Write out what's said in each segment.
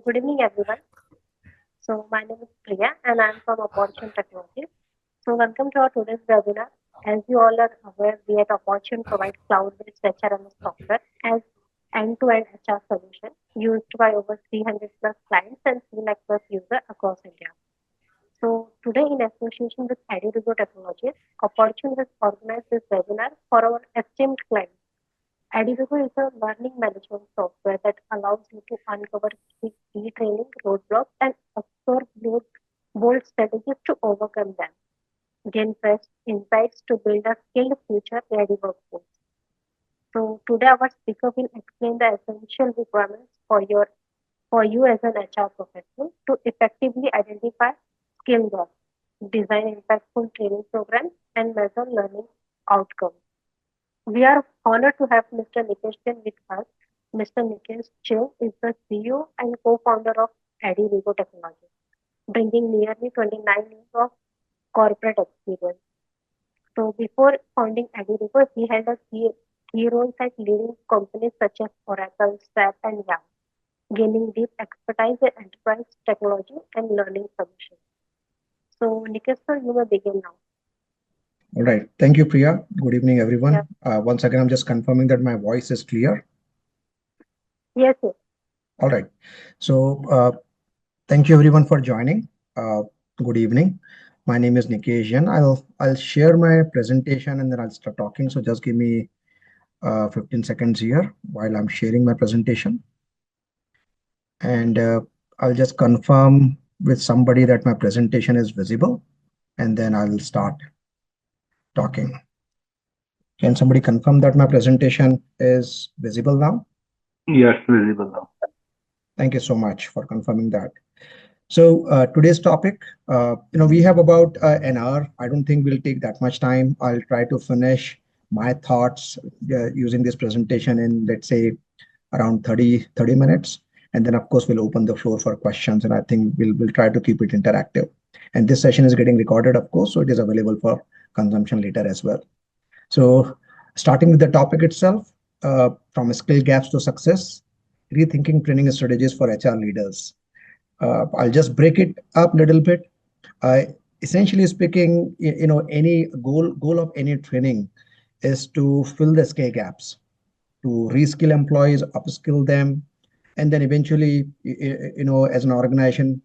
good evening, everyone. So, my name is Priya, and I'm from Opportune Technology. So, welcome to our today's webinar. As you all are aware, we at Opportune provide cloud-based HRMS software as end-to-end HR solution used by over 300 plus clients and 3 lakh plus users across India. So, today, in association with Edurigo Technologies, Opportune has organized this webinar for our esteemed clients. Edurigo is a learning management software that allows you to uncover key training roadblocks and explore bold strategies to overcome them. Gain fresh insights to build a skilled future-ready workforce. So today our speaker will explain the essential requirements for you as an HR professional to effectively identify skill gaps, design impactful training programs, and measure learning outcomes. We are honored to have Mr. Nikesh Jain with us. Mr. Nikesh Jain is the CEO and co-founder of Edurigo Technology, bringing nearly 29 years of corporate experience. So before founding Edurigo, he had a key roles at leading companies such as Oracle, SAP, and Yahoo, gaining deep expertise in enterprise technology and learning solutions. So Nikesh sir, you may begin now. All right. Thank you, Priya. Good evening, Yeah. everyone. Once again, I'm just confirming that my voice is clear. Yes, yes. All right. So thank you, everyone, for joining. Good evening. My name is Nikesh Jain. I'll share my presentation and then I'll start talking. So just give me 15 seconds here while I'm sharing my presentation. And I'll just confirm with somebody that my presentation is visible, and then I'll start talking. Can somebody confirm that my presentation is visible now? Yes, visible now. Thank you so much for confirming that. So today's topic, we have about an hour. I don't think we'll take that much time. I'll try to finish my thoughts using this presentation in, let's say, around 30 minutes. And then, of course, we'll open the floor for questions. And I think we'll try to keep it interactive. And this session is getting recorded, of course, so it is available for consumption later as well. So starting with the topic itself, from skill gaps to success, rethinking training strategies for HR leaders. I'll just break it up a little bit. Essentially speaking, any goal of any training is to fill the skill gaps, to reskill employees, upskill them, and then eventually, as an organization,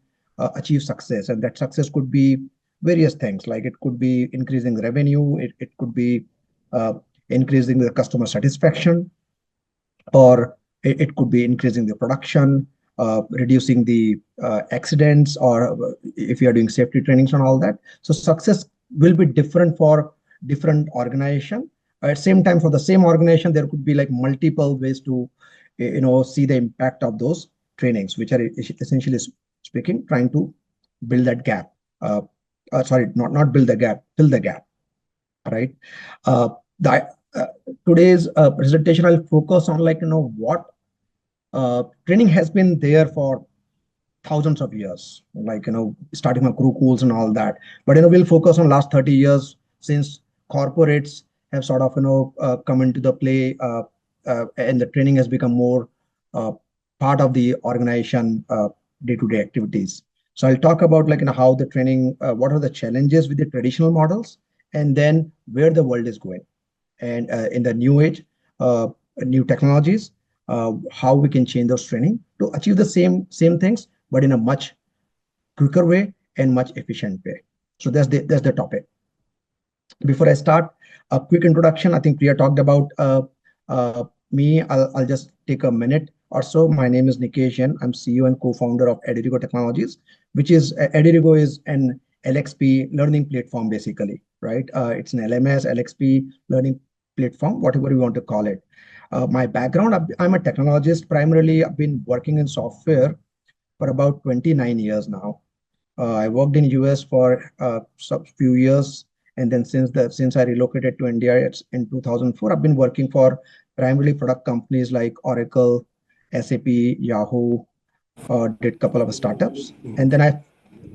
achieve success. And that success could be various things, like it could be increasing revenue, it could be uh, increasing the customer satisfaction, or it could be increasing the production, reducing the accidents, or if you are doing safety trainings and all that. So success will be different for different organization. At the same time, for the same organization, there could be like multiple ways to see the impact of those trainings, which are essentially speaking, trying to build that gap. Sorry, not build the gap, fill the gap, right? The today's presentation, I'll focus on what training has been there for thousands of years, like starting from gurukuls and all that. But we'll focus on last 30 years, since corporates have sort of come into the play, and the training has become more uh, part of the organization day-to-day activities. So I'll talk about how the training, what are the challenges with the traditional models, and then where the world is going, and in the new age, new technologies, how we can change those training to achieve the same things, but in a much quicker way and much efficient way. So that's the topic. Before I start, a quick introduction. I think Priya talked about me. I'll just take a minute or so. My name is Nikesh Jain. I'm CEO and co-founder of Edurigo Technologies, which is Edurigo is an LXP learning platform, basically, right? It's an LMS, LXP learning platform, whatever you want to call it. My background, I'm a technologist. Primarily, I've been working in software for about 29 years now. I worked in US for a few years, and then since I relocated to India, it's in 2004. I've been working for primarily product companies like Oracle, SAP, Yahoo. Did a couple of startups, and then I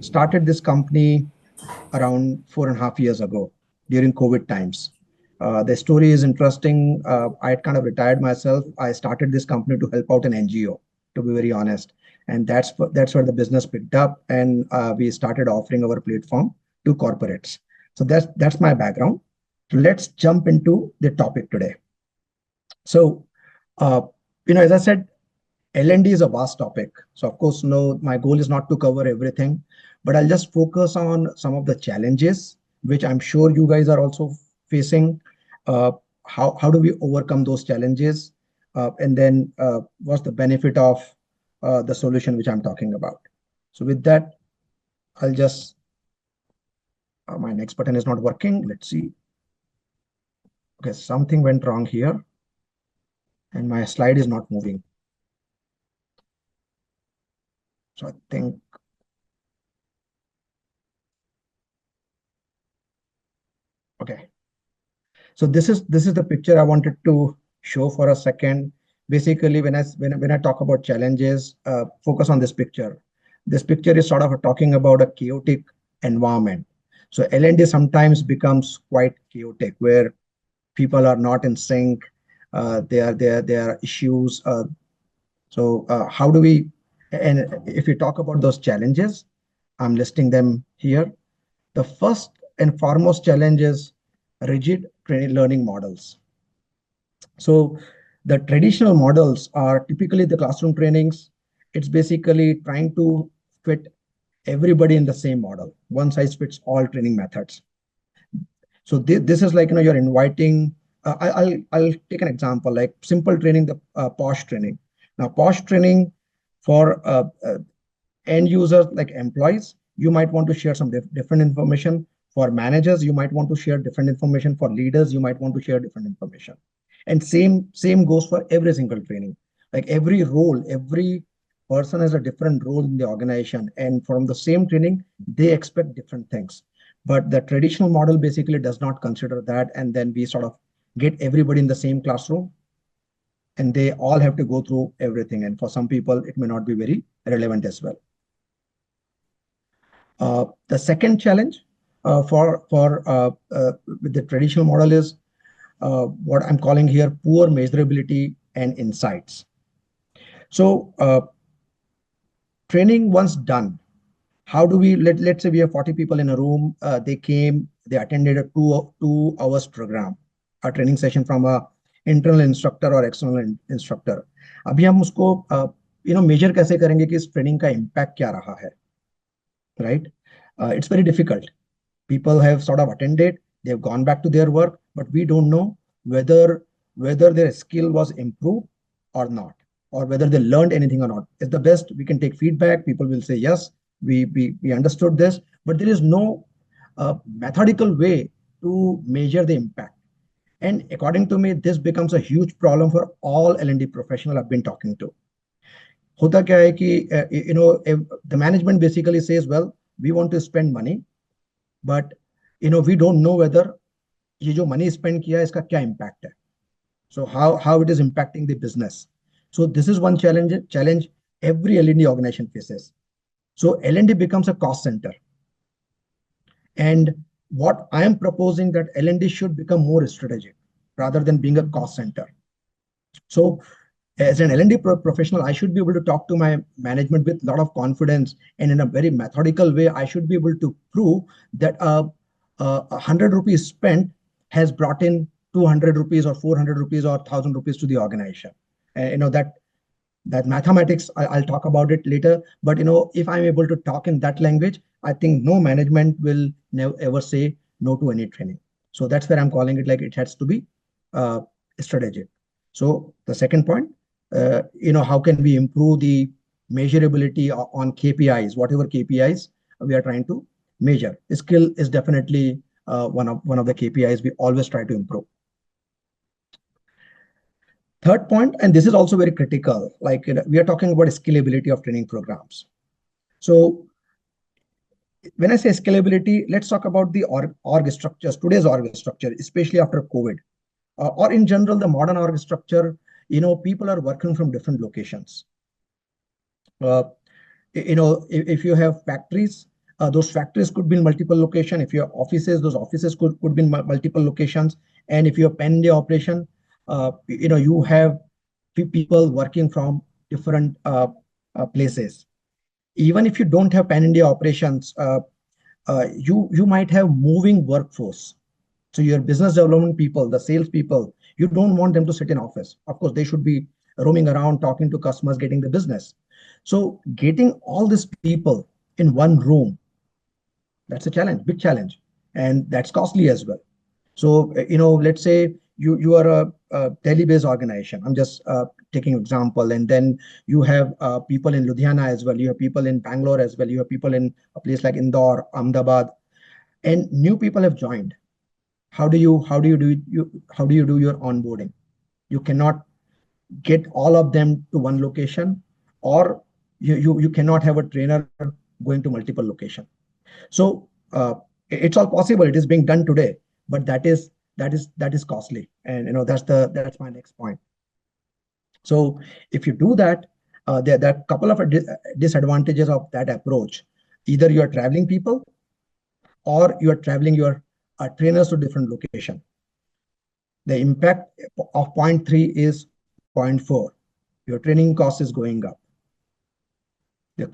started this company around 4.5 years ago during COVID times. The story is interesting. I had kind of retired myself. I started this company to help out an NGO, to be very honest. And that's where the business picked up, and we started offering our platform to corporates. So that's my background. Let's jump into the topic today. So, uh, as I said, L&D is a vast topic. So, of course, no, my goal is not to cover everything, but I'll just focus on some of the challenges, which I'm sure you guys are also facing. Uh, how do we overcome those challenges? And then what's the benefit of the solution which I'm talking about? So, with that, I'll just, my next button is not working. Let's see. Okay, something went wrong here, and my slide is not moving. So, I think, okay. So this is the picture I wanted to show for a second. Basically, when I talk about challenges, focus on this picture. This picture is sort of talking about a chaotic environment. So L&D sometimes becomes quite chaotic, where people are not in sync. There are issues. So how do we? And if we talk about those challenges, I'm listing them here. The first and foremost challenge is rigid training learning models. So the traditional models are typically the classroom trainings. It's basically trying to fit everybody in the same model, one size fits all training methods. So this is like, you're inviting. I'll take an example like simple training, the posh training. Now posh training for end users like employees, you might want to share some different information. For managers, you might want to share different information. For leaders, you might want to share different information. And same goes for every single training. Like every role, every person has a different role in the organization, and from the same training they expect different things. But the traditional model basically does not consider that, and then we sort of get everybody in the same classroom, and they all have to go through everything, and for some people it may not be very relevant as well. The second challenge with the traditional model is what I'm calling here poor measurability and insights. So training once done, how do we let's say we have 40 people in a room. They came, they attended a two hours program, a training session from a internal instructor or external instructor. अभी हम उसको major कैसे करेंगे कि इस training का impact क्या रहा है, right? It's very difficult. People have sort of attended, they've gone back to their work, but we don't know whether their skill was improved or not, or whether they learned anything or not. It's the best we can take feedback. People will say yes, we understood this, but there is no methodical way to measure the impact. And according to me, this becomes a huge problem for all L&D professional I've been talking to. होता क्या है कि the management basically says, well, we want to spend money, but we don't know whether ये जो money spend किया है इसका क्या impact है. So how it is impacting the business. So this is one challenge every L&D organization faces. So L&D becomes a cost center, and what I am proposing that L&D should become more strategic rather than being a cost center. So as an L&D professional, I should be able to talk to my management with a lot of confidence, and in a very methodical way, I should be able to prove that 100 rupees spent has brought in 200 rupees or 400 rupees or 1,000 rupees to the organization. That mathematics, I'll talk about it later. But if I'm able to talk in that language, I think no management will never ever say no to any training. So that's where I'm calling it like it has to be strategic. So the second point, how can we improve the measurability on KPIs, whatever KPIs we are trying to measure. Skill is definitely one of the KPIs we always try to improve. Third point, and this is also very critical, like we are talking about scalability of training programs. So when I say scalability, let's talk about the org structures, today's org structure, especially after COVID, or in general, the modern org structure. People are working from different locations. If you have factories, those factories could be in multiple locations. If you have offices, those offices could be in multiple locations. And if you have pan-India operation, you have people working from different places. Even if you don't have pan-India operations, you might have moving workforce. So your business development people, the sales people, you don't want them to sit in office. Of course, they should be roaming around, talking to customers, getting the business. So getting all these people in one room, that's a challenge, big challenge, and that's costly as well. So let's say you are a Delhi-based organization. I'm just taking example, and then you have people in Ludhiana as well. You have people in Bangalore as well. You have people in a place like Indore, Ahmedabad, and new people have joined. How do you do your onboarding? You cannot get all of them to one location, or you cannot have a trainer going to multiple location. So it's all possible. It is being done today, but that is costly, and that's my next point. So if you do that, there are a couple of disadvantages of that approach. Either you are traveling people, or you are traveling your trainers to different location. The impact of point 3 is point 4. Your training cost is going up. The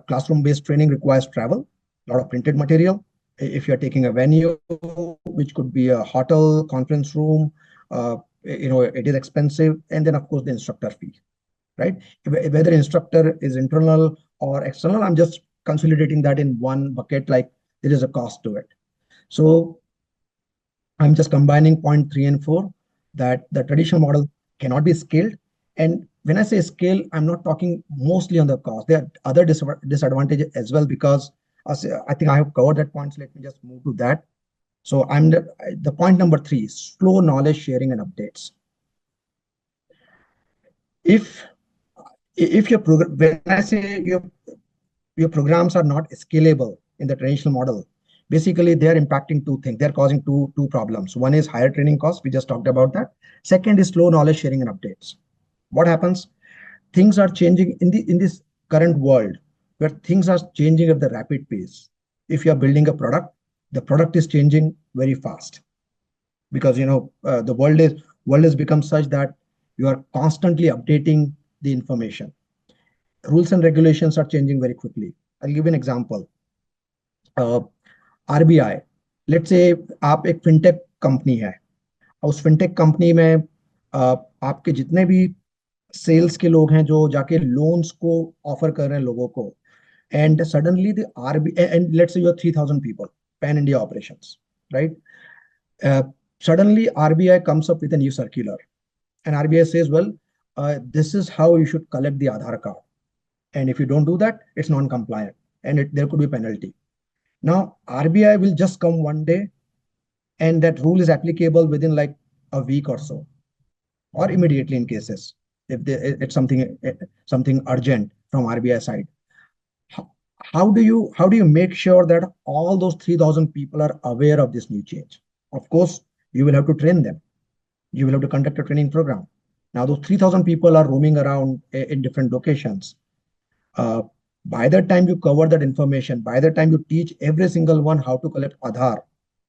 classroom based training requires travel, a lot of printed material. If you're taking a venue, which could be a hotel, conference room, it is expensive. And then of course the instructor fee, right? Whether instructor is internal or external, I'm just consolidating that in one bucket, like there is a cost to it. So I'm just combining point 3 and 4, that the traditional model cannot be scaled. And when I say scale, I'm not talking mostly on the cost. There are other disadvantages as well, because I think I have covered that point. So let me just move to that. So the point number 3, slow knowledge sharing and updates. If if your program, when I say your programs are not scalable in the traditional model, basically they are impacting two things. They're causing two problems. One is higher training costs. We just talked about that. Second is slow knowledge sharing and updates. What happens? Things are changing in this current world, where things are changing at the rapid pace. If you are building a product, the product is changing very fast, because the world has become such that you are constantly updating the information. Rules and regulations are changing very quickly. I'll give you an example. RBI, let's say आप एक fintech company है, उस fintech company में आपके जितने भी sales के लोग हैं जो जाके लोन्स को ऑफर कर रहे हैं लोगों को, and suddenly the RBI, and let's say you are 3,000 people, pan India operations, right? uh, Suddenly RBI comes up with a new circular, and RBI says, well, this is how you should collect the Aadhaar card, and if you don't do that, it's non-compliant, and there could be penalty. Now RBI will just come one day, and that rule is applicable within like a week or so, or immediately in cases if it's something urgent from RBI side. How do you make sure that all those 3,000 people are aware of this new change? Of course, you will have to train them. You will have to conduct a training program. Now those 3,000 people are roaming around in different locations. uh, by the time you cover that information, by the time you teach every single one how to collect Aadhaar,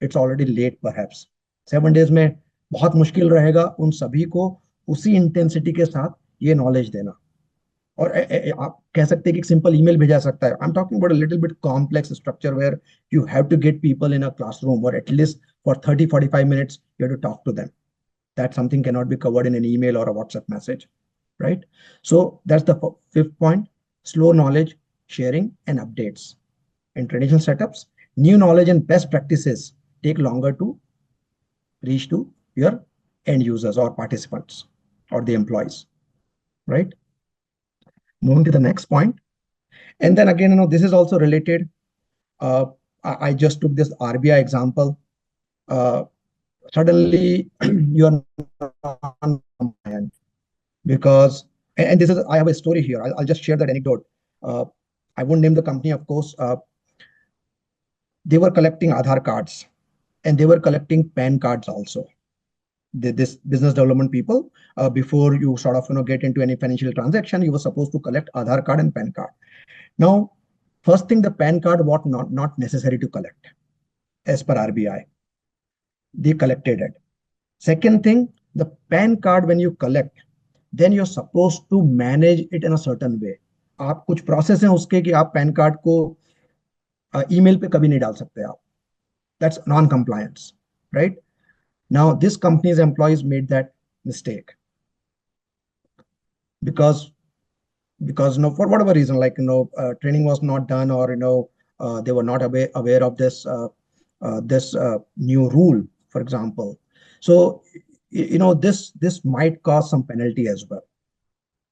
it's already late perhaps. 7 days में बहुत मुश्किल रहेगा उन सभी को उसी intensity के साथ ये नॉलेज देना. और आप कह सकते हैं कि एक सिंपल ईमेल भेजा सकता है. I am talking about a little bit complex structure where you have to get people in a classroom, or at least for 30-45 minutes you have to talk to them. That something cannot be covered in an email or a WhatsApp message, right? So that's the fifth point: slow knowledge sharing and updates. In traditional setups, new knowledge and best practices take longer to reach to your end users or participants or the employees, right? Moving to the next point. And then again, this is also related. uh, I just took this RBI example. uh, Suddenly you are non-compliant, because, and this is, I have a story here. I'll just share that anecdote. uh, I won't name the company, of course. They were collecting Aadhaar cards, and they were collecting PAN cards also. This business development people, before you sort of get into any financial transaction, you were supposed to collect Aadhaar card and PAN card. Now, first thing, the PAN card was not necessary to collect as per RBI. They collected it. Second thing, the PAN card, when you collect, then you're supposed to manage it in a certain way. आप कुछ process हैं उसके कि आप pan card को email पे कभी नहीं डाल सकते आप. That's non-compliance, right? Now this company's employees made that mistake because for whatever reason, like training was not done, or they were not aware of this new rule, for example. So this might cause some penalty as well.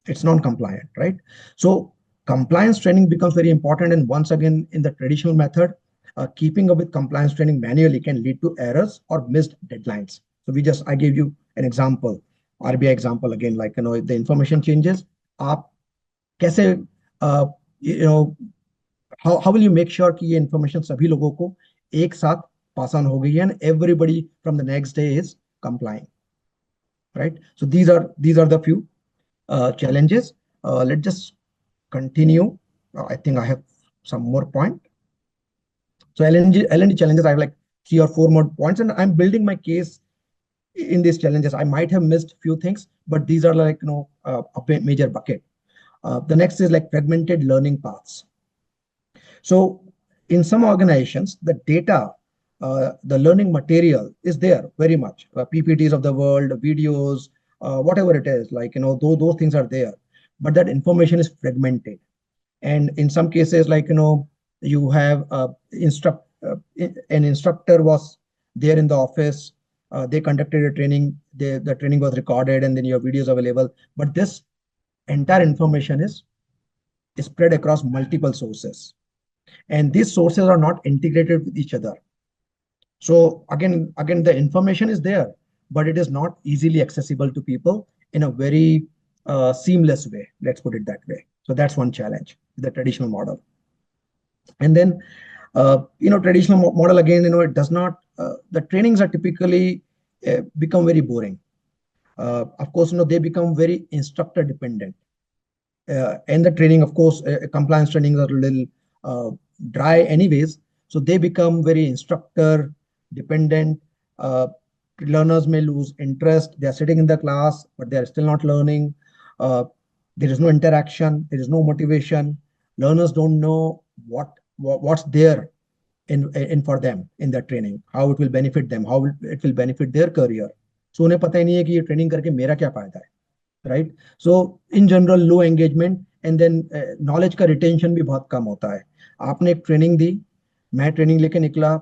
It's non-compliant, right? So compliance training becomes very important. And once again, in the traditional method, keeping up with compliance training manually can lead to errors or missed deadlines. So I gave you an example, RBI example again, like the information changes. आप कैसे how will you make sure कि ये information सभी लोगों को एक साथ pass on हो गई है, and everybody from the next day is complying, right? So these are the few challenges. Let's just continue. I think I have some more point. So LND challenges, I have like 3 or 4 more points, and I'm building my case in these challenges. I might have missed few things, but these are like a major bucket. The next is like fragmented learning paths. So in some organizations, the data, the learning material is there very much. PPTs of the world, videos, whatever it is, like those things are there, but that information is fragmented. And in some cases, like you have an instructor was there in the office. They conducted a training. The training was recorded, and then your videos available. But this entire information is spread across multiple sources, and these sources are not integrated with each other. So again, the information is there, but it is not easily accessible to people in a very seamless way. Let's put it that way. So that's one challenge, the traditional model. And then, traditional model again, it does not. The trainings are typically become very boring. Of course, they become very instructor dependent. And the training, of course, compliance trainings are a little dry anyways. So they become very instructor dependent. Learners may lose interest. They are sitting in the class, but they are still not learning. There is no interaction. There is no motivation. Learners don't know what's there in for them in that training, how it will benefit them, how it will benefit their career. So उन्हें पता ही नहीं है कि ये training करके मेरा क्या फायदा है, right? So in general, low engagement, and then knowledge का retention भी बहुत कम होता है. आपने एक ट्रेनिंग दी, मैं ट्रेनिंग लेके निकला,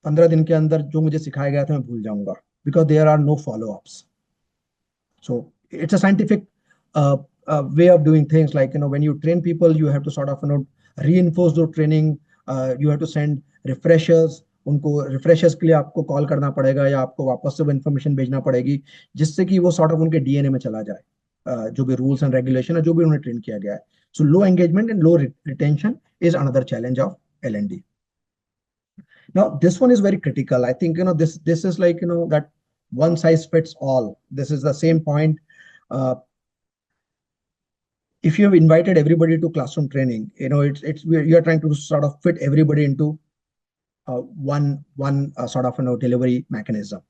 15 दिन के अंदर जो मुझे सिखाया गया था मैं भूल जाऊंगा, because there are no follow-ups. So it's a scientific way of doing things. Like when you train people, you have to sort of reinforce the training. You have to send refreshers. उनको refreshers के लिए आपको call करना पड़ेगा, या आपको वापस से वो इन्फॉर्मेशन भेजना पड़ेगी, जिससे कि वो सॉर्ट ऑफ उनके डीएनए में चला जाए, जो भी रूल्स एंड रेगुलेशन है, जो भी उन्हें ट्रेन किया गया है. So low engagement and low retention is another challenge of LND. Now this one is very critical. I think this is like that one size fits all. This is the same point. If you have invited everybody to classroom training, you are trying to sort of fit everybody into one sort of delivery mechanism.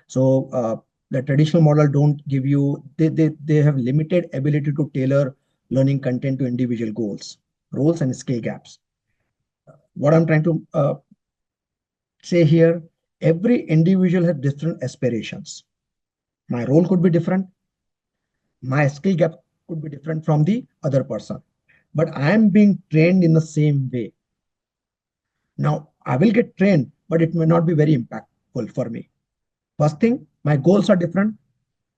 So the traditional model don't give you, they have limited ability to tailor learning content to individual goals, roles, and skill gaps. What I'm trying to say here, every individual has different aspirations. My role could be different. My skill gap could be different from the other person, but I am being trained in the same way. Now I will get trained, but it may not be very impactful for me. First thing, my goals are different.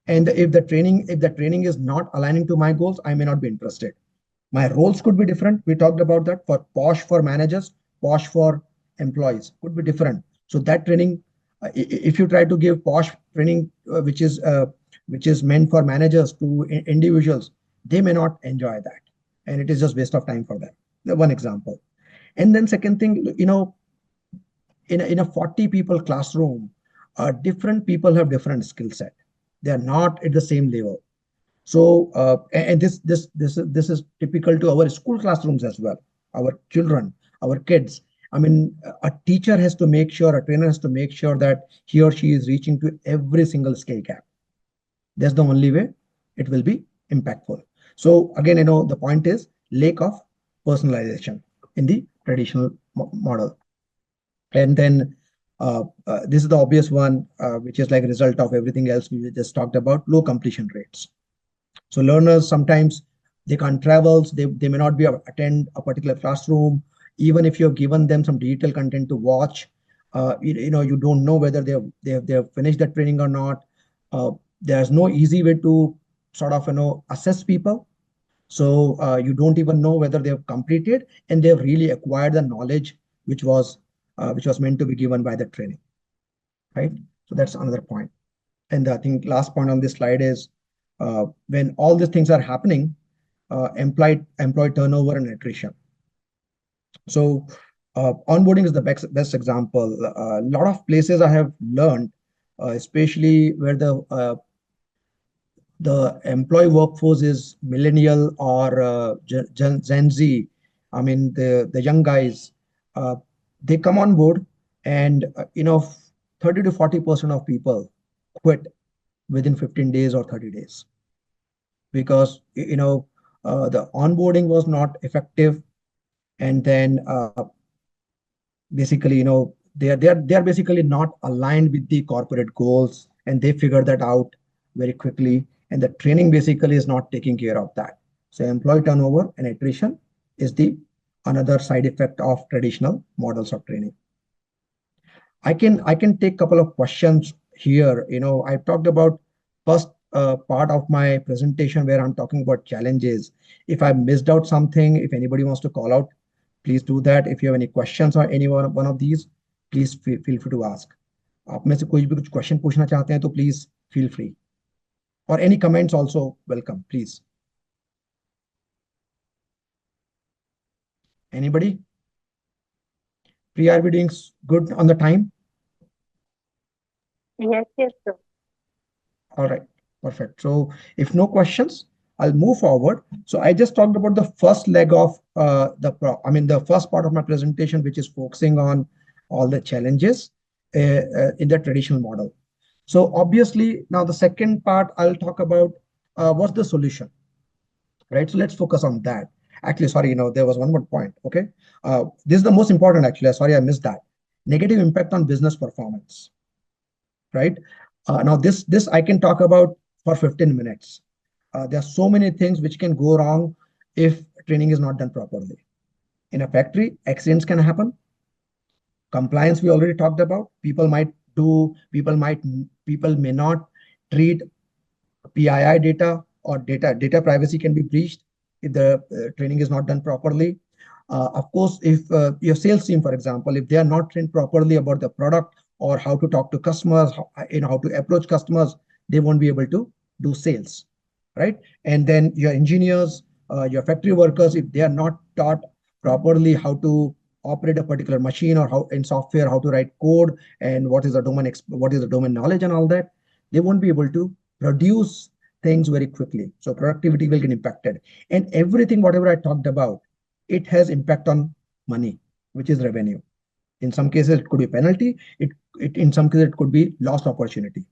And if the training is not aligning to my goals, I may not be interested. My roles could be different. We talked about that. For posh for managers, posh for employees could be different. So that training, if you try to give posh training, which is meant for managers to individuals, they may not enjoy that, and it is just waste of time for them. One example. And then second thing, in a 40 people classroom, different people have different skill set. They are not at the same level. So and this is typical to our school classrooms as well. Our children, our kids. I mean, a teacher has to make sure, a trainer has to make sure that he or she is reaching to every single skill gap. That's the only way it will be impactful. So again, the point is lack of personalization in the traditional model. And then this is the obvious one, which is like a result of everything else we just talked about, low completion rates. So learners sometimes they can't travel, so they may not be able to attend a particular classroom. Even if you've given them some digital content to watch, you don't know whether they have finished the training or not. Uh, there's no easy way to sort of assess people. So you don't even know whether they have completed and they've really acquired the knowledge which was meant to be given by the training, right? So that's another point. And I think last point on this slide is when all these things are happening, employee turnover and attrition. So onboarding is the best example. A lot of places I have learned, especially where the employee workforce is millennial or Gen Z. I mean, the young guys, they come on board, and 30 to 40% of people quit within 15 days or 30 days because the onboarding was not effective, and then basically they're basically not aligned with the corporate goals, and they figure that out very quickly, and the training basically is not taking care of that. So employee turnover and attrition is the another side effect of traditional models of training. I can take a couple of questions here. I talked about first part of my presentation where I'm talking about challenges. If I missed out something, if anybody wants to call out, please do that. If you have any questions or any one of these, please feel free to ask. आप में से कोई भी कुछ question पूछना चाहते हैं तो प्लीज फील फ्री, और any comments also welcome, please. Anybody? Priya, are we doing good on the time? Yes, yes, sir. All right, perfect. So if no questions, I'll move forward. So I just talked about the first leg of the first part of my presentation, which is focusing on all the challenges in the traditional model. So obviously, now the second part I'll talk about what's the solution, right? So let's focus on that. Actually, sorry, there was one more point. Okay, this is the most important. Actually, sorry, I missed that. Negative impact on business performance, right? Now this I can talk about for 15 minutes. There are so many things which can go wrong if training is not done properly. In a factory, accidents can happen. Compliance we already talked about. People may not treat PII data, or data privacy can be breached if the training is not done properly. Of course, if your sales team, for example, if they are not trained properly about the product or how to talk to customers, how to approach customers, they won't be able to do sales, right? And then your engineers, your factory workers, if they are not taught properly how to operate a particular machine, or how in software how to write code, and what is the domain knowledge and all that, they won't be able to produce things very quickly. So productivity will get impacted. And everything, whatever I talked about, it has impact on money, which is revenue. In some cases, it could be penalty. In some cases, it could be lost opportunity,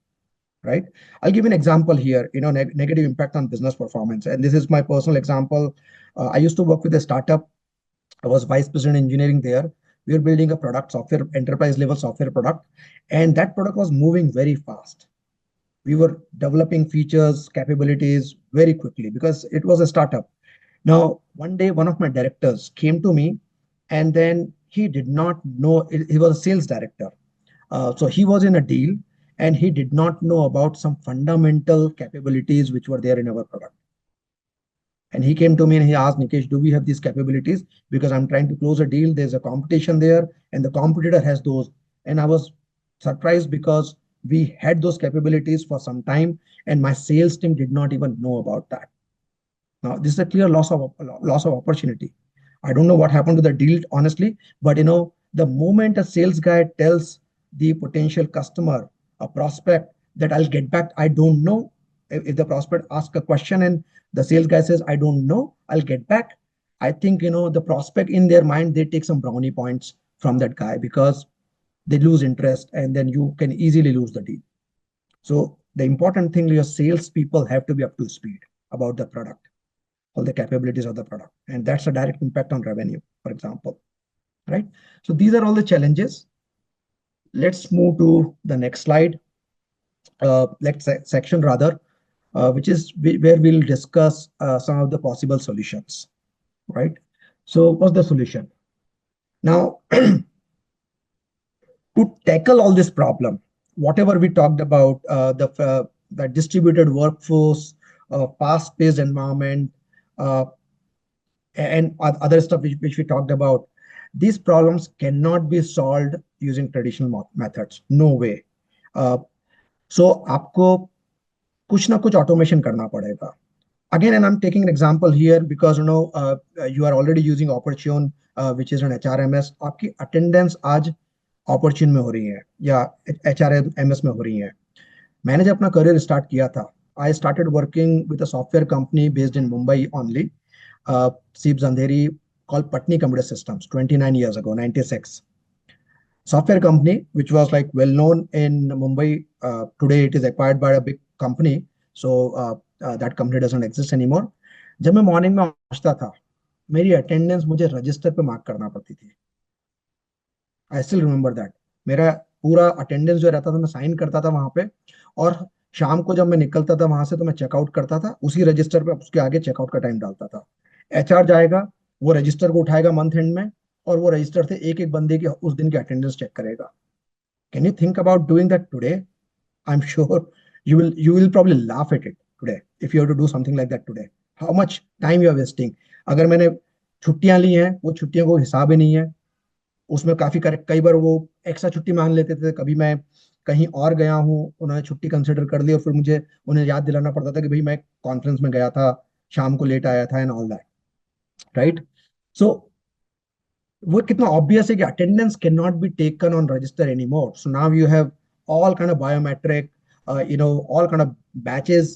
right? I'll give an example here, negative impact on business performance. And this is my personal example. I used to work with a startup. I was vice president engineering there. We were building a product, software, enterprise level software product. And that product was moving very fast. We were developing features, capabilities very quickly because it was a startup. Now, one day, one of my directors came to me, and then he did not know, he was a sales director. So he was in a deal, and he did not know about some fundamental capabilities which were there in our product. And he came to me and he asked, Nikesh, do we have these capabilities? Because I'm trying to close a deal. There's a competition there, and the competitor has those. And I was surprised because we had those capabilities for some time, and my sales team did not even know about that. Now, this is a clear loss of opportunity. I don't know what happened to the deal, honestly, but the moment a sales guy tells the potential customer, a prospect, that I'll get back, I don't know. If the prospect asks a question and the sales guy says, I don't know, I'll get back. I think the prospect, in their mind, they take some brownie points from that guy because they lose interest, and then you can easily lose the deal. So The important thing, your salespeople have to be up to speed about the product, all the capabilities of the product, and that's a direct impact on revenue, for example, right? So these are all the challenges. Let's move to the next slide, next section rather, which is where we'll discuss some of the possible solutions, right? So what's the solution? Now, to tackle all this problem, whatever we talked about, the distributed workforce, fast-paced environment, uh, and other stuff which we talked about, these problems cannot be solved using traditional methods. No way. So आपको कुछ ना कुछ automation करना पड़ेगा. Again, and I'm taking an example here because you are already using Opportune, which is an HRMS. आपकी attendance आज Opportune में हो रही है या HRMS में हो रही है. मैंने जब अपना career start किया था, I started working with a software company based in Mumbai only, Siebes Andheri, called Patni Computer Systems, 29 years ago, 96. Software company which was like well known in Mumbai. Today it is acquired by a big company, so that company doesn't exist anymore. जब मैं morning में पहुंचता था, मेरी attendance मुझे register पे mark करना पड़ती थी. I still remember that. मेरा पूरा अटेंडेंस जो रहता था, मैं साइन करता था वहां पे, और शाम को जब मैं निकलता था वहां से तो मैं चेकआउट करता था उसी रजिस्टर पे, उसके आगे चेकआउट का टाइम डालता था. एचआर जाएगा, वो रजिस्टर को उठाएगा मंथ एंड में, और वो रजिस्टर से एक एक बंदे की उस दिन की अटेंडेंस चेक करेगा. Can you think about doing that today? I'm sure you will probably laugh at it today if you have to do something like that today. How much time you are wasting. अगर मैंने छुट्टियां ली हैं, वो छुट्टियों को हिसाब ही नहीं है उसमें. काफी कई बार वो एक्स्ट्रा छुट्टी मांग लेते थे. कभी मैं कहीं और गया हूँ, उन्होंने छुट्टी कंसिडर कर ली, और फिर मुझे उन्हें याद दिलाना पड़ता था कि भाई मैं कॉन्फ्रेंस में गया था, शाम को लेट आया था, एंड ऑल दैट, राइट? सो वो कितना ऑब्वियस है कि attendance can not be taken on register anymore. So now you have all kind of biometric, all kind of batches.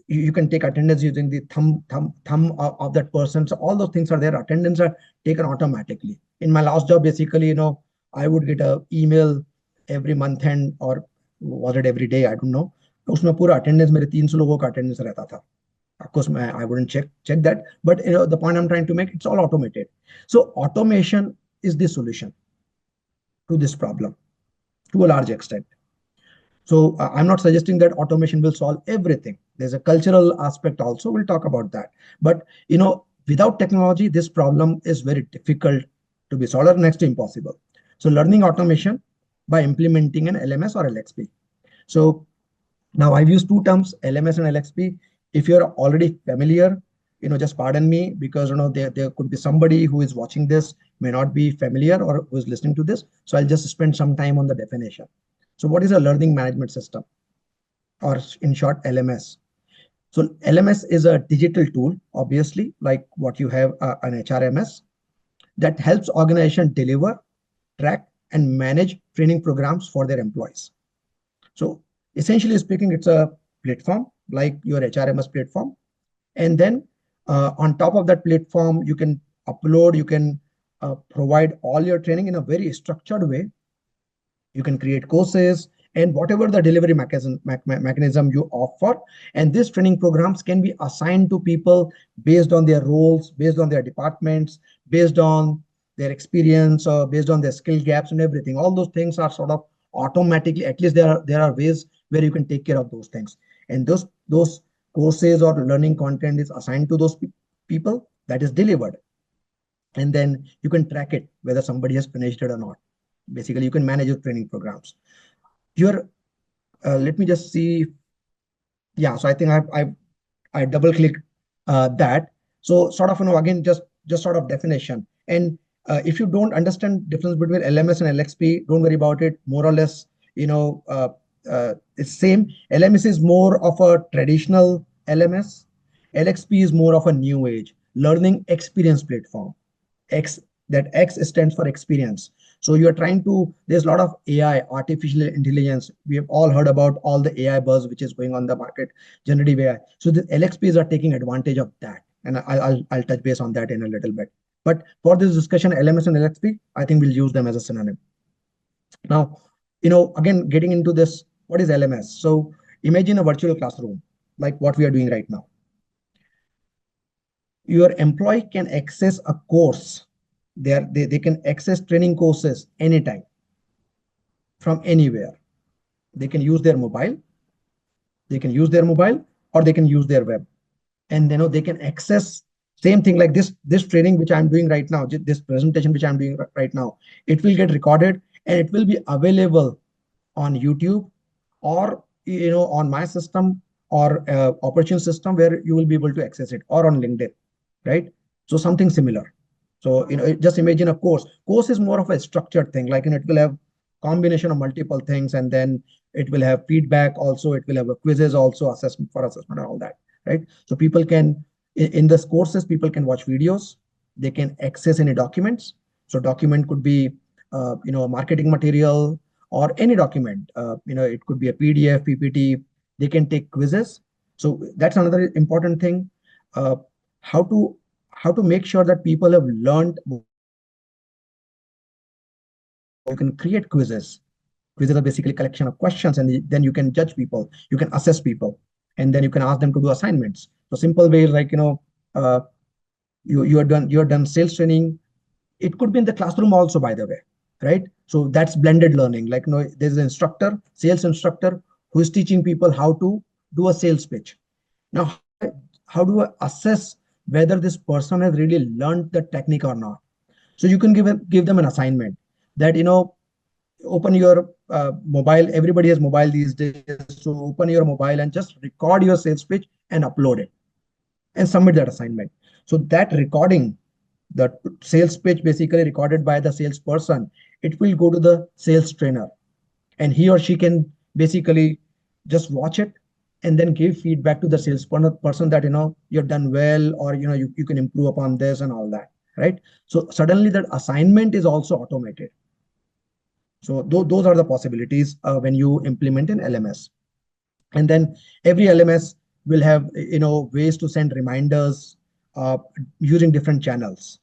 You can take attendance using the thumb of that person. So all those things are there. Attendance are taken automatically. In my last job, basically, I would get a email every month end, or was it every day? I don't know. उसमें पूरा attendance मेरे 300 लोगों का attendance रहता था. Of course, I wouldn't check that, but the point I'm trying to make, it's all automated. So automation is the solution to this problem to a large extent. So I'm not suggesting that automation will solve everything. There's a cultural aspect also. We'll talk about that. But without technology, this problem is very difficult to be solved, or next to impossible. So learning automation by implementing an LMS or LXP. So now I've used two terms, LMS and LXP. If you're already familiar, just pardon me, because there could be somebody who is watching this may not be familiar, or who is listening to this. So I'll just spend some time on the definition. So what is a learning management system, or in short, LMS? So LMS is a digital tool, obviously, like what you have an HRMS, that helps organization deliver, track, and manage training programs for their employees. So essentially speaking, it's a platform like your HRMS platform. And then on top of that platform, you can upload, you can provide all your training in a very structured way. You can create courses and whatever the delivery mechanism you offer. And these training programs can be assigned to people based on their roles, based on their departments, based on their experience, or based on their skill gaps and everything. All those things are sort of automatically, at least there are ways where you can take care of those things. And those courses or learning content is assigned to those people, that is delivered. And then you can track it, whether somebody has finished it or not. Basically, you can manage your training programs. Let me just see. Yeah, so I think I double click that. So sort of, again, just sort of definition. And if you don't understand difference between LMS and LXP, don't worry about it. More or less, it's same. LMS is more of a traditional LMS. LXP is more of a new age learning experience platform. X stands for experience. So you're trying to, there's a lot of AI, artificial intelligence. We have all heard about all the AI buzz which is going on the market, generative AI. So the LXPs are taking advantage of that. And I'll touch base on that in a little bit. But for this discussion, LMS and LXP, I think we'll use them as a synonym. Now, again, getting into this, what is LMS? So Imagine a virtual classroom like what we are doing right now. Your employee can access a course. They can access training courses anytime from anywhere. They can use their mobile, or they can use their web, and they can access same thing like this training which I'm doing right now, this presentation which I'm doing right now. It will get recorded and it will be available on YouTube, or on my system, or opportune system where you will be able to access it, or on LinkedIn, right? So something similar. So just imagine a course is more of a structured thing, like it will have combination of multiple things, and then it will have feedback also, it will have a quizzes also, assessment and all that, right? So people can, in this courses, people can watch videos, they can access any documents. So document could be marketing material, or any document. It could be a PDF, PPT. They can take quizzes. So that's another important thing. Uh, how to how to make sure that people have learned whatever they have learned. You can create quizzes. Quizzes are basically collection of questions, and then you can judge people, you can assess people, and then you can ask them to do assignments. So simple ways like uh, you are done sales training. It could be in the classroom also, by the way, right? So that's blended learning. Like there's an instructor, sales instructor, who is teaching people how to do a sales pitch. Now how do I assess whether this person has really learned the technique or not? So you can give them an assignment that open your mobile. Everybody has mobile these days, so open your mobile and just record your sales pitch and upload it and submit that assignment. So that recording, the sales pitch basically recorded by the salesperson, it will go to the sales trainer, and he or she can basically just watch it and then give feedback to the salesperson that you've done well, or you can improve upon this and all that, right? So suddenly that assignment is also automated. So those are the possibilities when you implement an LMS. And then every LMS will have ways to send reminders using different channels.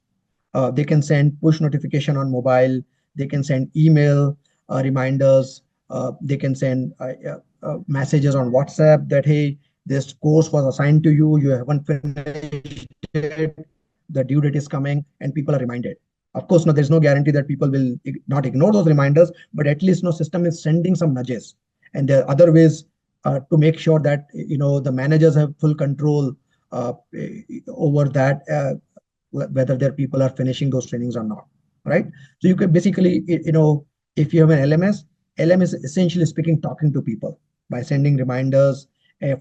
They can send push notification on mobile, they can send email reminders, they can send messages on WhatsApp that, hey, this course was assigned to you, you haven't finished it, the due date is coming, and people are reminded. Of course, no, there's no guarantee that people will not ignore those reminders, but at least no system is sending some nudges. And there are other ways to make sure that the managers have full control uh, over that, whether their people are finishing those trainings or not, right? So you can basically, if you have an LMS is essentially speaking talking to people by sending reminders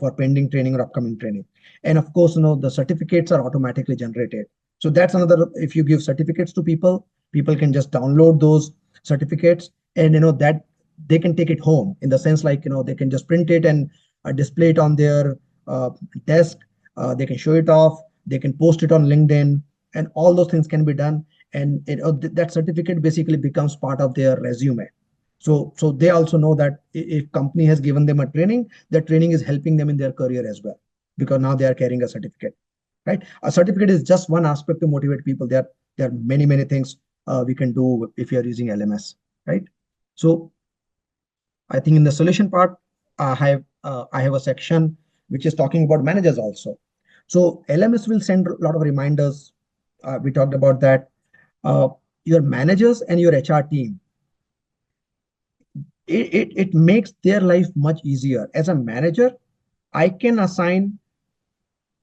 for pending training or upcoming training. And of course, the certificates are automatically generated. So that's another, if you give certificates to people, people can just download those certificates, and that they can take it home, in the sense like they can just print it and display it on their desk. They can show it off, they can post it on LinkedIn, and all those things can be done. And that certificate basically becomes part of their resume. So they also know that if company has given them a training, that training is helping them in their career as well, because now they are carrying a certificate, right? A certificate is just one aspect to motivate people. There are many things we can do if you are using LMS, right? So I think in the solution part, I have a section which is talking about managers also. So LMS will send a lot of reminders. We talked about that. Uh, your managers and your HR team, it makes their life much easier. As a manager, I can assign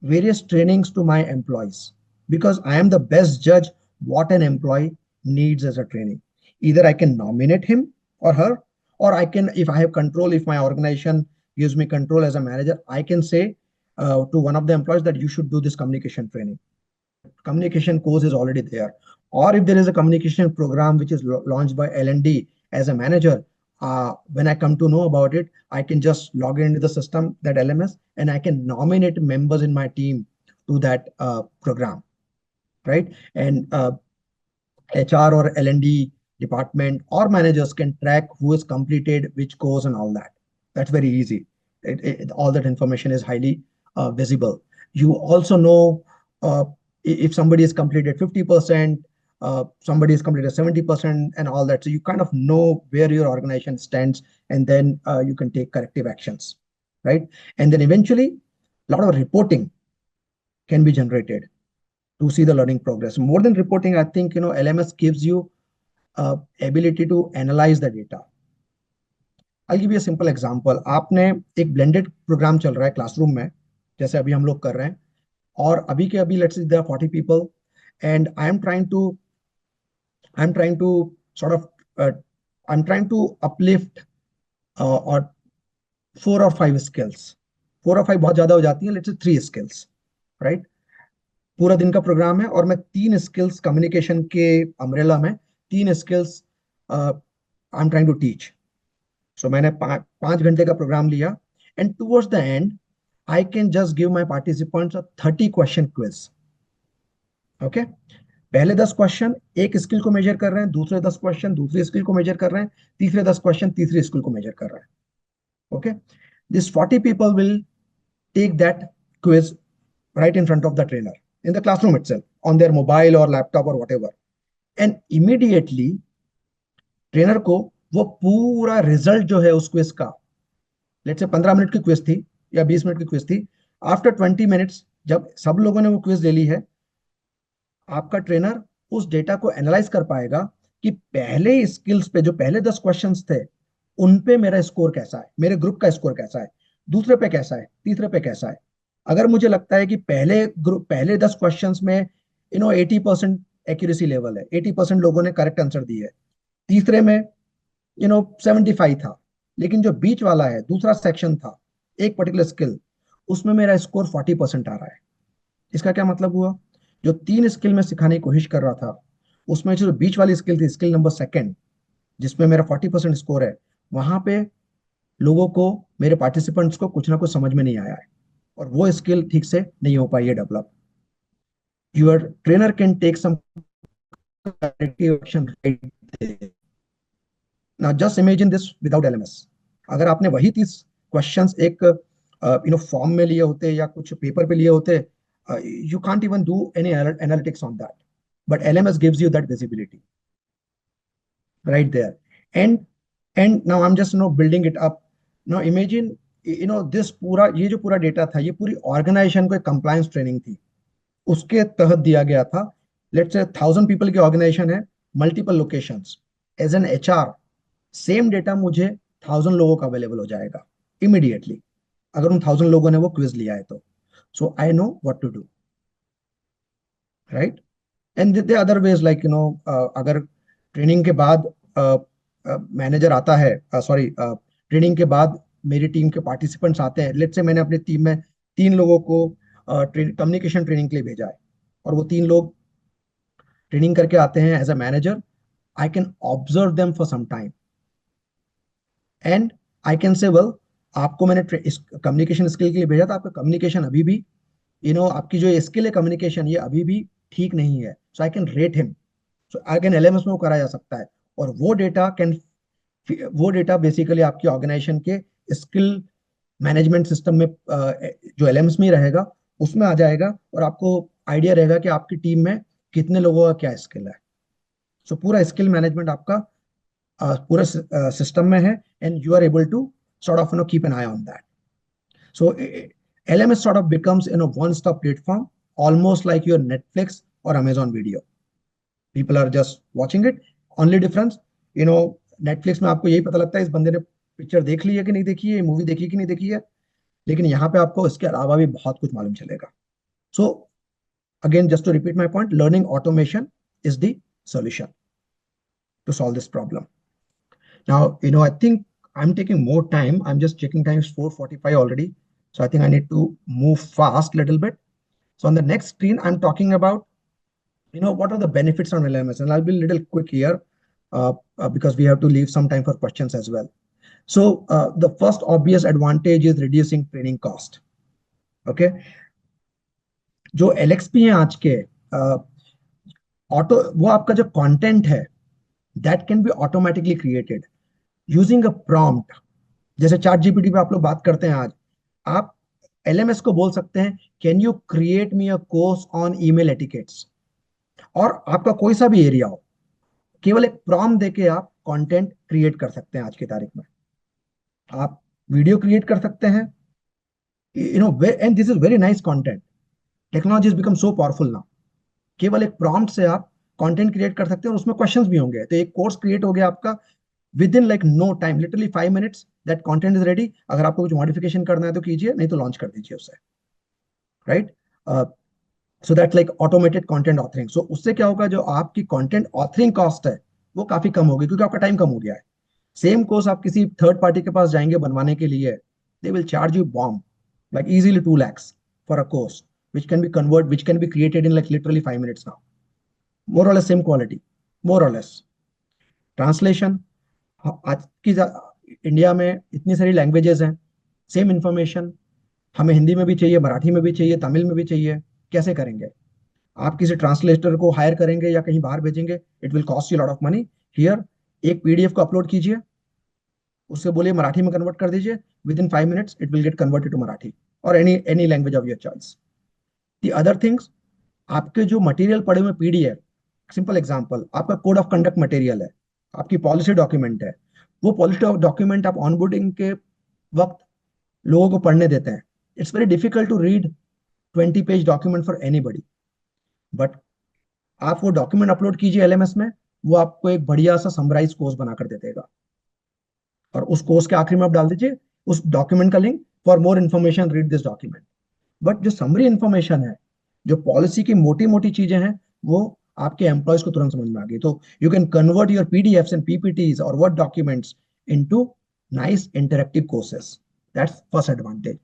various trainings to my employees, because I am the best judge what an employee needs as a training. Either I can nominate him or her, or I can, if I have control, if my organization gives me control as a manager, I can say to one of the employees that you should do this communication training. That communication course is already there. Or if there is a communication program which is launched by L&D, as a manager, when I come to know about it, I can just log into the system, that LMS, and I can nominate members in my team to that program, right? And HR or L&D department or managers can track who has completed which course and all that. That's very easy. All that information is highly visible. You also know if somebody has completed 50%, somebody has completed 70% and all that. So you kind of know where your organization stands, and then you can take corrective actions. right? And then eventually, a lot of reporting can be generated to see the learning progress. More than reporting, I think LMS gives you ability to analyze the data. I'll give you a simple example. आपने एक blended program चल रहा है classroom में, जैसे अभी हम लोग कर रहे हैं, और अभी के अभी let's say there are 40 people, and I'm trying to sort of uh, I'm trying to uplift or 4 or 5 skills. 4 or 5 बहुत ज्यादा हो जाती है, let's say 3 skills, right? पूरा दिन का प्रोग्राम है और मैं 3 स्किल्स कम्युनिकेशन के अम्ब्रेला में 3 skills I am trying to teach. So मैंने 5 घंटे का प्रोग्राम लिया, and towards the end I can just give my participants 30 question quiz. Okay, पहले 10 क्वेश्चन एक स्किल को मेजर कर रहे हैं, दूसरे 10 क्वेश्चन दूसरी स्किल को मेजर कर रहे हैं, तीसरे 10 क्वेश्चन तीसरी स्किल को मेजर कर रहे हैं. Okay, this 40 people will take that quiz right in front of the trainer in the classroom itself on their mobile or laptop or whatever, and immediately trainer को वो पूरा रिजल्ट जो है उस क्विज का, लेट्स से 15 मिनट की quiz थी या 20 मिनट की क्विज थी, आफ्टर 20 मिनट्स जब सब लोगों ने वो क्विज ले ली है, आपका ट्रेनर उस डेटा को एनालाइज कर पाएगा कि पहले स्किल्स पे जो पहले 10 क्वेश्चंस थे उन पे मेरा स्कोर कैसा है, मेरे ग्रुप का स्कोर कैसा है, दूसरे पे कैसा है, तीसरे पे कैसा है. अगर मुझे लगता है कि पहले 10 क्वेश्चंस में 80% एक्यूरेसी लेवल है, 80% लोगों ने करेक्ट आंसर दी है, तीसरे में 75 था, लेकिन जो बीच वाला है दूसरा सेक्शन था एक पर्टिकुलर स्किल, उसमें मेरा स्कोर 40% आ रहा है. इसका क्या मतलब हुआ? जो 3 स्किल में सिखाने की कोशिश कर रहा था, उसमें जो बीच वाली स्किल थी, स्किल नंबर सेकंड, जिसमें मेरा 40% स्कोर है, वहां पे लोगों को, मेरे पार्टिसिपेंट्स को कुछ ना कुछ समझ में नहीं आया है और वो स्किल ठीक से नहीं हो पाई है develop. Your trainer can take some corrective action. Now just imagine this without LMS. अगर आपने वही 30 क्वेश्चंस एक फॉर्म में लिए होते या कुछ पेपर पे लिए होते, you can't even do any analytics on that, but LMS gives you that visibility right there. And now I'm just building it up. Now imagine this पूरा, ये जो पूरा डेटा था, ये पूरी ऑर्गेनाइजेशन को एक कंप्लायंस ट्रेनिंग थी, उसके तहत दिया गया था. लेट्स से 1000 पीपल की ऑर्गेनाइजेशन है, multiple locations. As an HR, same data मुझे 1000 लोगों का अवेलेबल हो जाएगा इमीडिएटली, अगर उन 1000 लोगों ने वो क्विज लिया है तो. So I know what to do, right? And the other ways like अगर ट्रेनिंग के बाद मैनेजर आता है, सॉरी, ट्रेनिंग के बाद मेरी टीम के पार्टिसिपेंट्स आते हैं, लेट्स से मैंने अपनी टीम में 3 लोगों को कम्युनिकेशन ट्रेनिंग के लिए भेजा है, और वो 3 लोग ट्रेनिंग करके आते हैं as a manager, I can observe them for some time and I can say well, आपको मैंने कम्युनिकेशन स्किल के लिए भेजा था, आपका कम्युनिकेशन अभी भी आपकी जो स्किल है कम्युनिकेशन, ये अभी भी ठीक नहीं है, so I can rate him. So I can LMS में वो करा जा सकता है, और वो डेटा बेसिकली आपकी ऑर्गेनाइजेशन के स्किल मैनेजमेंट सिस्टम में, जो एलएमएस में रहेगा, उसमें आ जाएगा, और आपको आइडिया रहेगा कि आपकी टीम में कितने लोगों का क्या स्किल है. सो पूरा स्किल मैनेजमेंट आपका पूरा सिस्टम में है, and you are able to sort of keep an eye on that. So LMS sort of becomes one-stop platform, almost like your Netflix or Amazon Video. People are just watching it. Only difference, Netflix में आपको यही पता लगता है इस बंदे ने picture देख ली है कि नहीं देखी है, मूवी देखी कि नहीं देखी है, लेकिन यहाँ पे आपको इसके अलावा भी बहुत कुछ मालूम चलेगा. So again, just to repeat my point, learning automation is the solution to solve this problem. Now, I think I'm taking more time. I'm just checking time is 4:45 already. So I think I need to move fast a little bit. So on the next screen, I'm talking about, what are the benefits on LMS? And I'll be a little quick here because we have to leave some time for questions as well. So the first obvious advantage is reducing training cost. Okay. जो LXP है आज के, वो आपका जो content है, that can be automatically created using a prompt. जैसे chat GPT पे आप लोग बात करते हैं आज, आप एलएमएस को बोल सकते हैं, can you create me a course on email etiquettes, और आपका कोई सा भी एरिया हो, केवल एक प्रॉम्प्ट देके आप कंटेंट क्रिएट कर सकते हैं. आज की तारीख में आप वीडियो क्रिएट कर सकते हैं, and this is very nice content. Technology has become so powerful now. केवल एक प्रॉम्प्ट से आप कंटेंट क्रिएट कर सकते हैं और उसमें क्वेश्चंस भी होंगे. तो एक कोर्स क्रिएट हो गया आपका within like no time, literally 5 minutes that content is ready. अगर आपको कुछ मॉडिफिकेशन करना है तो कीजिए, नहीं तो लॉन्च कर दीजिए उसे. Right. So that like automated content authoring. So उससे क्या होगा, जो आपकी कंटेंट ऑथरिंग कॉस्ट है वो काफी कम होगी, क्योंकि आपका टाइम कम हो गया है. सेम कोर्स आप किसी थर्ड पार्टी के पास जाएंगे बनवाने के लिए, they will charge you bomb like easily 2 lakhs for a course which can be created in like literally 5 minutes now. More or less same quality, more or less. Translation. आज की India में इतनी सारी लैंग्वेजेस हैं, same information हमें हिंदी में भी चाहिए, मराठी में भी चाहिए, तमिल में भी चाहिए. कैसे करेंगे? आप किसी ट्रांसलेटर को हायर करेंगे या कहीं बाहर भेजेंगे, it will cost you lot of money. Here एक पीडीएफ को अपलोड कीजिए, उससे बोलिए मराठी में कन्वर्ट कर दीजिए, within 5 minutes it will get converted to Marathi और any language of your choice. The other things, आपके जो मटेरियल पड़े हुए पीडीएफ, सिंपल एग्जांपल, आपका कोड ऑफ कंडक्ट मटेरियल है, आपकी पॉलिसी डॉक्यूमेंट है, वो पॉलिसी डॉक्यूमेंट आप ऑनबोर्डिंग के वक्त लोगों को पढ़ने देते हैं. It's very difficult to read 20 page document for anybody. But आप वो डॉक्यूमेंट अपलोड कीजिए एलएमएस में, वो आपको एक बढ़िया सा समराइज कोर्स बनाकर दे देगा. और उस कोर्स के आखिरी में आप डाल दीजिए उस डॉक्यूमेंट का link, for more information read this document. But जो समरी इंफॉर्मेशन है, जो पॉलिसी की मोटी मोटी चीजें हैं, वो आपके एम्प्लॉयज को तुरंत समझ में आ गई. तो you can convert your PDFs and PPTs और word documents into nice interactive courses. That's first advantage.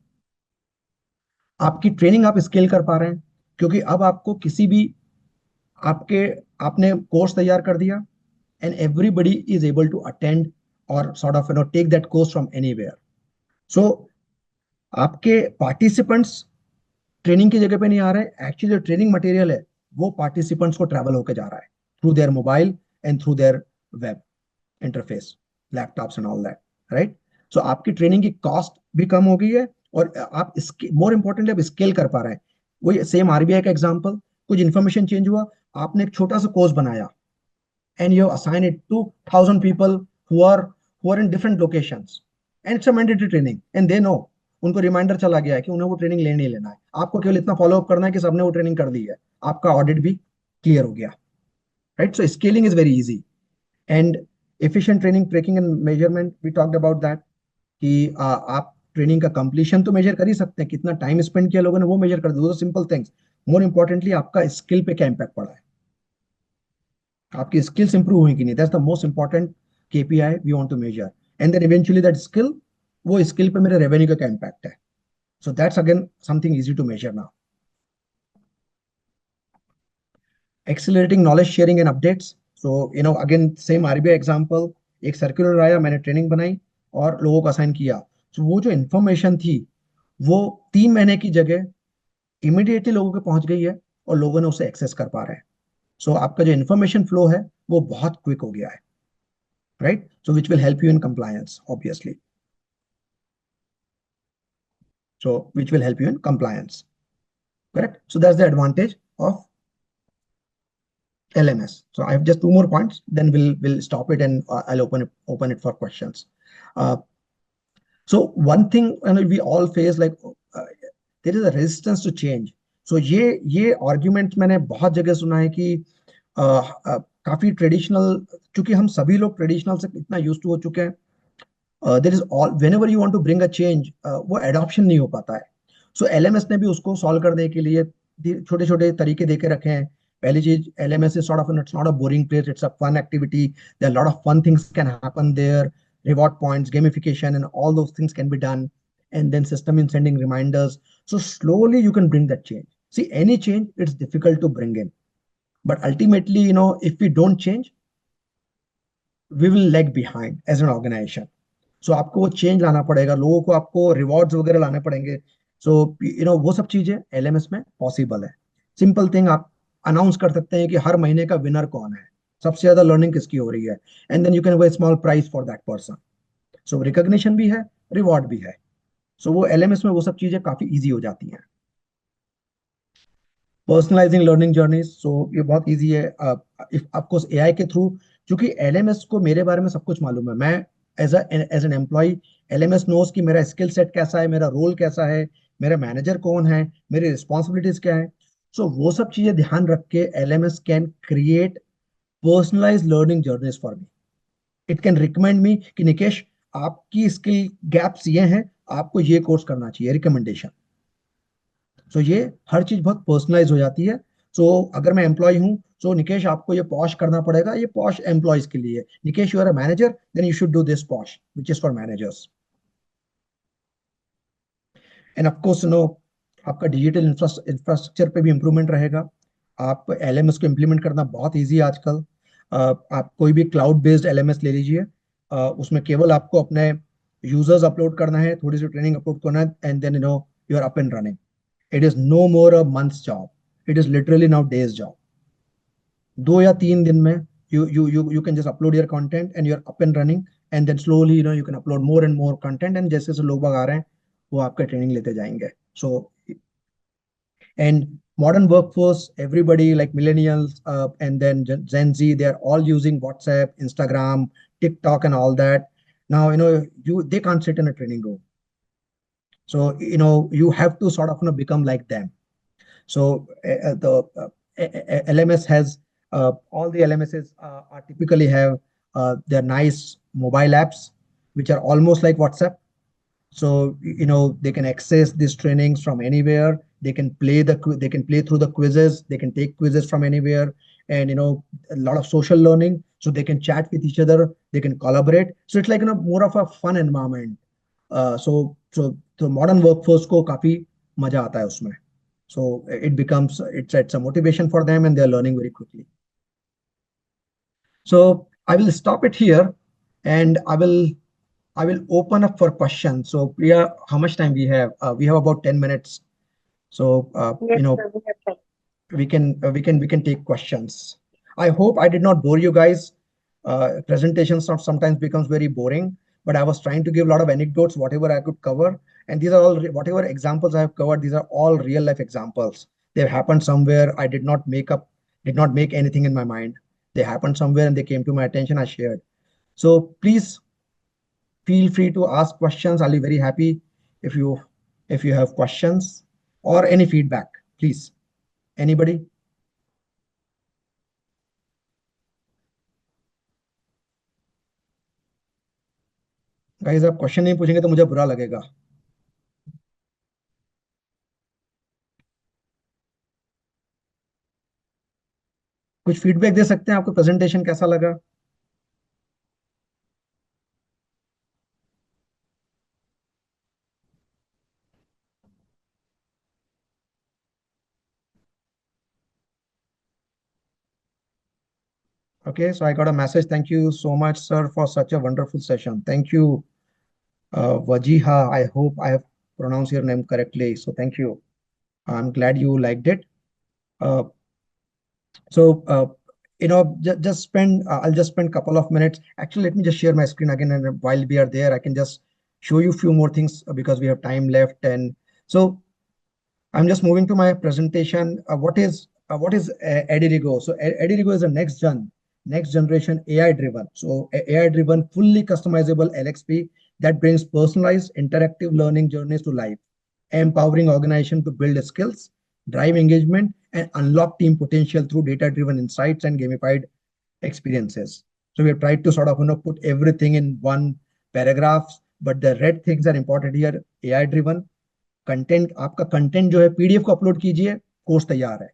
आपकी ट्रेनिंग आप स्केल कर पा रहे हैं, क्योंकि अब आपको किसी भी आपके आपने कोर्स तैयार कर दिया and everybody is able to attend और sort of take that course from anywhere. So आपके पार्टिसिपेंट्स ट्रेनिंग की जगह पे नहीं आ रहे हैं. एक्चुअली जो ट्रेनिंग मटेरियल है वो पार्टिसिपेंट्स को ट्रैवल होकर जा रहा है through their mobile and through their web interface, laptops and all that. Right. So आपकी ट्रेनिंग की कॉस्ट भी कम हो गई है और आप मोर इंपॉर्टेंटली आप स्केल कर पा रहे हैं. वही सेम आरबीआई का एग्जांपल, कुछ इन्फॉर्मेशन चेंज हुआ, आपने एक छोटा सा कोर्स बनाया and you assign it to 1,000 people who are in different locations, and it's a mandatory training and they know. उनको रिमाइंडर चला गया है कि उन्हें वो ट्रेनिंग लेना ही लेना है. आपको केवल इतना फॉलो अप करना है कि सबने वो ट्रेनिंग कर दी है, आपका ऑडिट भी क्लियर हो गया. Right. So scaling is very easy. And efficient training tracking and measurement, we talked about that, कि आप ट्रेनिंग का कंप्लीशन तो मेजर कर ही सकते हैं, कितना टाइम स्पेंड किया लोगों ने वो मेजर कर दो, सिंपल थिंग्स. मोर इंपॉर्टेंटली आपका स्किल पे क्या इंपैक्ट पड़ा है, आपकी स्किल्स इंप्रूव हुई कि नहीं. That's the most important KPI we want to measure. And then eventually that skill, वो स्किल पे मेरे रेवेन्यू का क्या इंपैक्ट है. So that's again something easy to measure now. Accelerating knowledge sharing and updates. So again same RBI example, एक circular आया, मैंने training बनाई और लोगों को असाइन किया. तो वो जो इंफॉर्मेशन थी वो 3 महीने की जगह इमीडिएटली लोगों के पहुंच गई है और लोगों ने उसे एक्सेस कर पा रहे हैं. सो आपका जो इंफॉर्मेशन फ्लो है वो बहुत क्विक हो गया है. Right? So which will help you in compliance, obviously. So which will help you in compliance. Correct? So that's the advantage of LMS. So I have just 2 more points, then we'll stop it and I'll open it for questions. Uh, so one thing we all face, like there is a resistance to change. So ये argument मैंने बहुत जगह सुना है कि काफी traditional, क्योंकि हम सभी लोग ट्रेडिशनल से इतना यूज टू हो चुके हैं, there is all whenever you want to bring a change, वो एडॉप्शन नहीं हो पाता है. सो एलएमएस ने भी उसको सॉल्व करने के लिए छोटे छोटे तरीके देके रखे हैं. पहली चीज, LMS is sort of, it's not a boring place, it's a fun activity. There are lot of fun things can happen there, reward points, gamification, and all those things can be done. And then system in sending reminders. So slowly you can bring that change. See, any change, it's difficult to bring in, but ultimately, if we don't change, we will lag behind as an organization. सो आपको वो change लाना पड़ेगा, लोगों को आपको rewards वगैरह लाने पड़ेंगे. सो वो सब चीजें एलएमएस में पॉसिबल है. सिंपल थिंग, आप अनाउंस कर सकते हैं कि हर महीने का विनर कौन है, सबसे ज्यादा लर्निंग किसकी हो रही है, and then you can way small price for that person. So recognition भी है, रिवॉर्ड भी है. सो वो एलएमएस में वो सब चीजें काफी ईजी हो जाती हैं. पर्सनलाइजिंग लर्निंग जर्नी, सो ये बहुत ईजी है. इफ ऑफकोर्स एआई के थ्रू, क्योंकि एलएमएस को मेरे बारे में सब कुछ मालूम है. मैं as an employ, LMS knows कि मेरा स्किल सेट कैसा है, मेरा रोल कैसा है, मेरा मैनेजर कौन है, मेरी रिस्पॉन्सिबिलिटीज क्या है। सो वो सब चीजें ध्यान रख के LMS can create personalize learning journeys for me. It can recommend me कि निकेश, आपकी स्किल गैप्स ये हैं, आपको ये कोर्स करना चाहिए, रिकमेंडेशन। सो ये हर चीज बहुत पर्सनलाइज हो जाती है। सो अगर मैं एम्प्लॉय हूँ, सो निकेश आपको ये पॉश करना पड़ेगा, ये पॉश एम्प्लॉयज के लिए। Nikesh you are a manager, then you should do this POSH which is for managers. And of course आपका डिजिटल इंफ्रास्ट्रक्चर पे भी इंप्रूवमेंट रहेगा। आप LMS को इम्प्लीमेंट करना बहुत ईजी है आजकल। आप कोई भी क्लाउड बेस्ड LMS ले लीजिए। उसमें केवल आपको अपने यूजर्स अपलोड करना है, थोड़ी सी ट्रेनिंग अपलोड करना है, and then you are up and running. It is no more a month's job, it is literally now days job. 2 या 3 दिन में you can just upload your content and you're up and running, and then slowly you can upload more and more content, and जैसे जैसे लोग बाग आ रहे हैं वो आपका ट्रेनिंग लेते जाएंगे। सो and modern workforce, everybody like millennials, and then Gen Z, they are all using WhatsApp, Instagram, TikTok, and all that. Now they can't sit in a training room. So you have to sort of become like them. So the LMS has all the LMSs are typically have their nice mobile apps, which are almost like WhatsApp. So they can access these trainings from anywhere. They can play through the quizzes. They can take quizzes from anywhere, and a lot of social learning. So they can chat with each other. They can collaborate. So it's like more of a fun environment. So modern workforce को काफी मजा आता है उसमें. So it's a motivation for them, and they're learning very quickly. So I will stop it here, and I will open up for questions. So Priya, how much time we have? We have about 10 minutes. So Yes, sir, we have time. we can take questions. I hope I did not bore you guys. Presentations sometimes becomes very boring, but I was trying to give a lot of anecdotes, whatever I could cover. And these are all whatever examples I have covered. These are all real life examples. They happened somewhere. I did not make anything in my mind. They happened somewhere and they came to my attention. I shared. So please feel free to ask questions. I'll be very happy if you have questions or any feedback. Please, anybody? Guys आप question नहीं पूछेंगे तो मुझे बुरा लगेगा. कुछ feedback दे सकते हैं, आपको प्रेजेंटेशन कैसा लगा? Okay, so I got a message. Thank you so much, sir, for such a wonderful session. Thank you, Wajiha. I hope I have pronounced your name correctly. So thank you. I'm glad you liked it. Uh, so I'll just spend a couple of minutes. Actually, let me just share my screen again, and while we are there, I can just show you a few more things because we have time left. And so I'm just moving to my presentation. What is Edurigo? So Edurigo is a next generation AI driven. So AI driven, fully customizable LXP that brings personalized interactive learning journeys to life, empowering organization to build skills, drive engagement, and unlock team potential through data driven insights and gamified experiences. So we have tried to sort of put everything in one paragraph, but the red things are important here. AI driven content, आपका content जो है PDF को upload कीजिए, course तैयार है.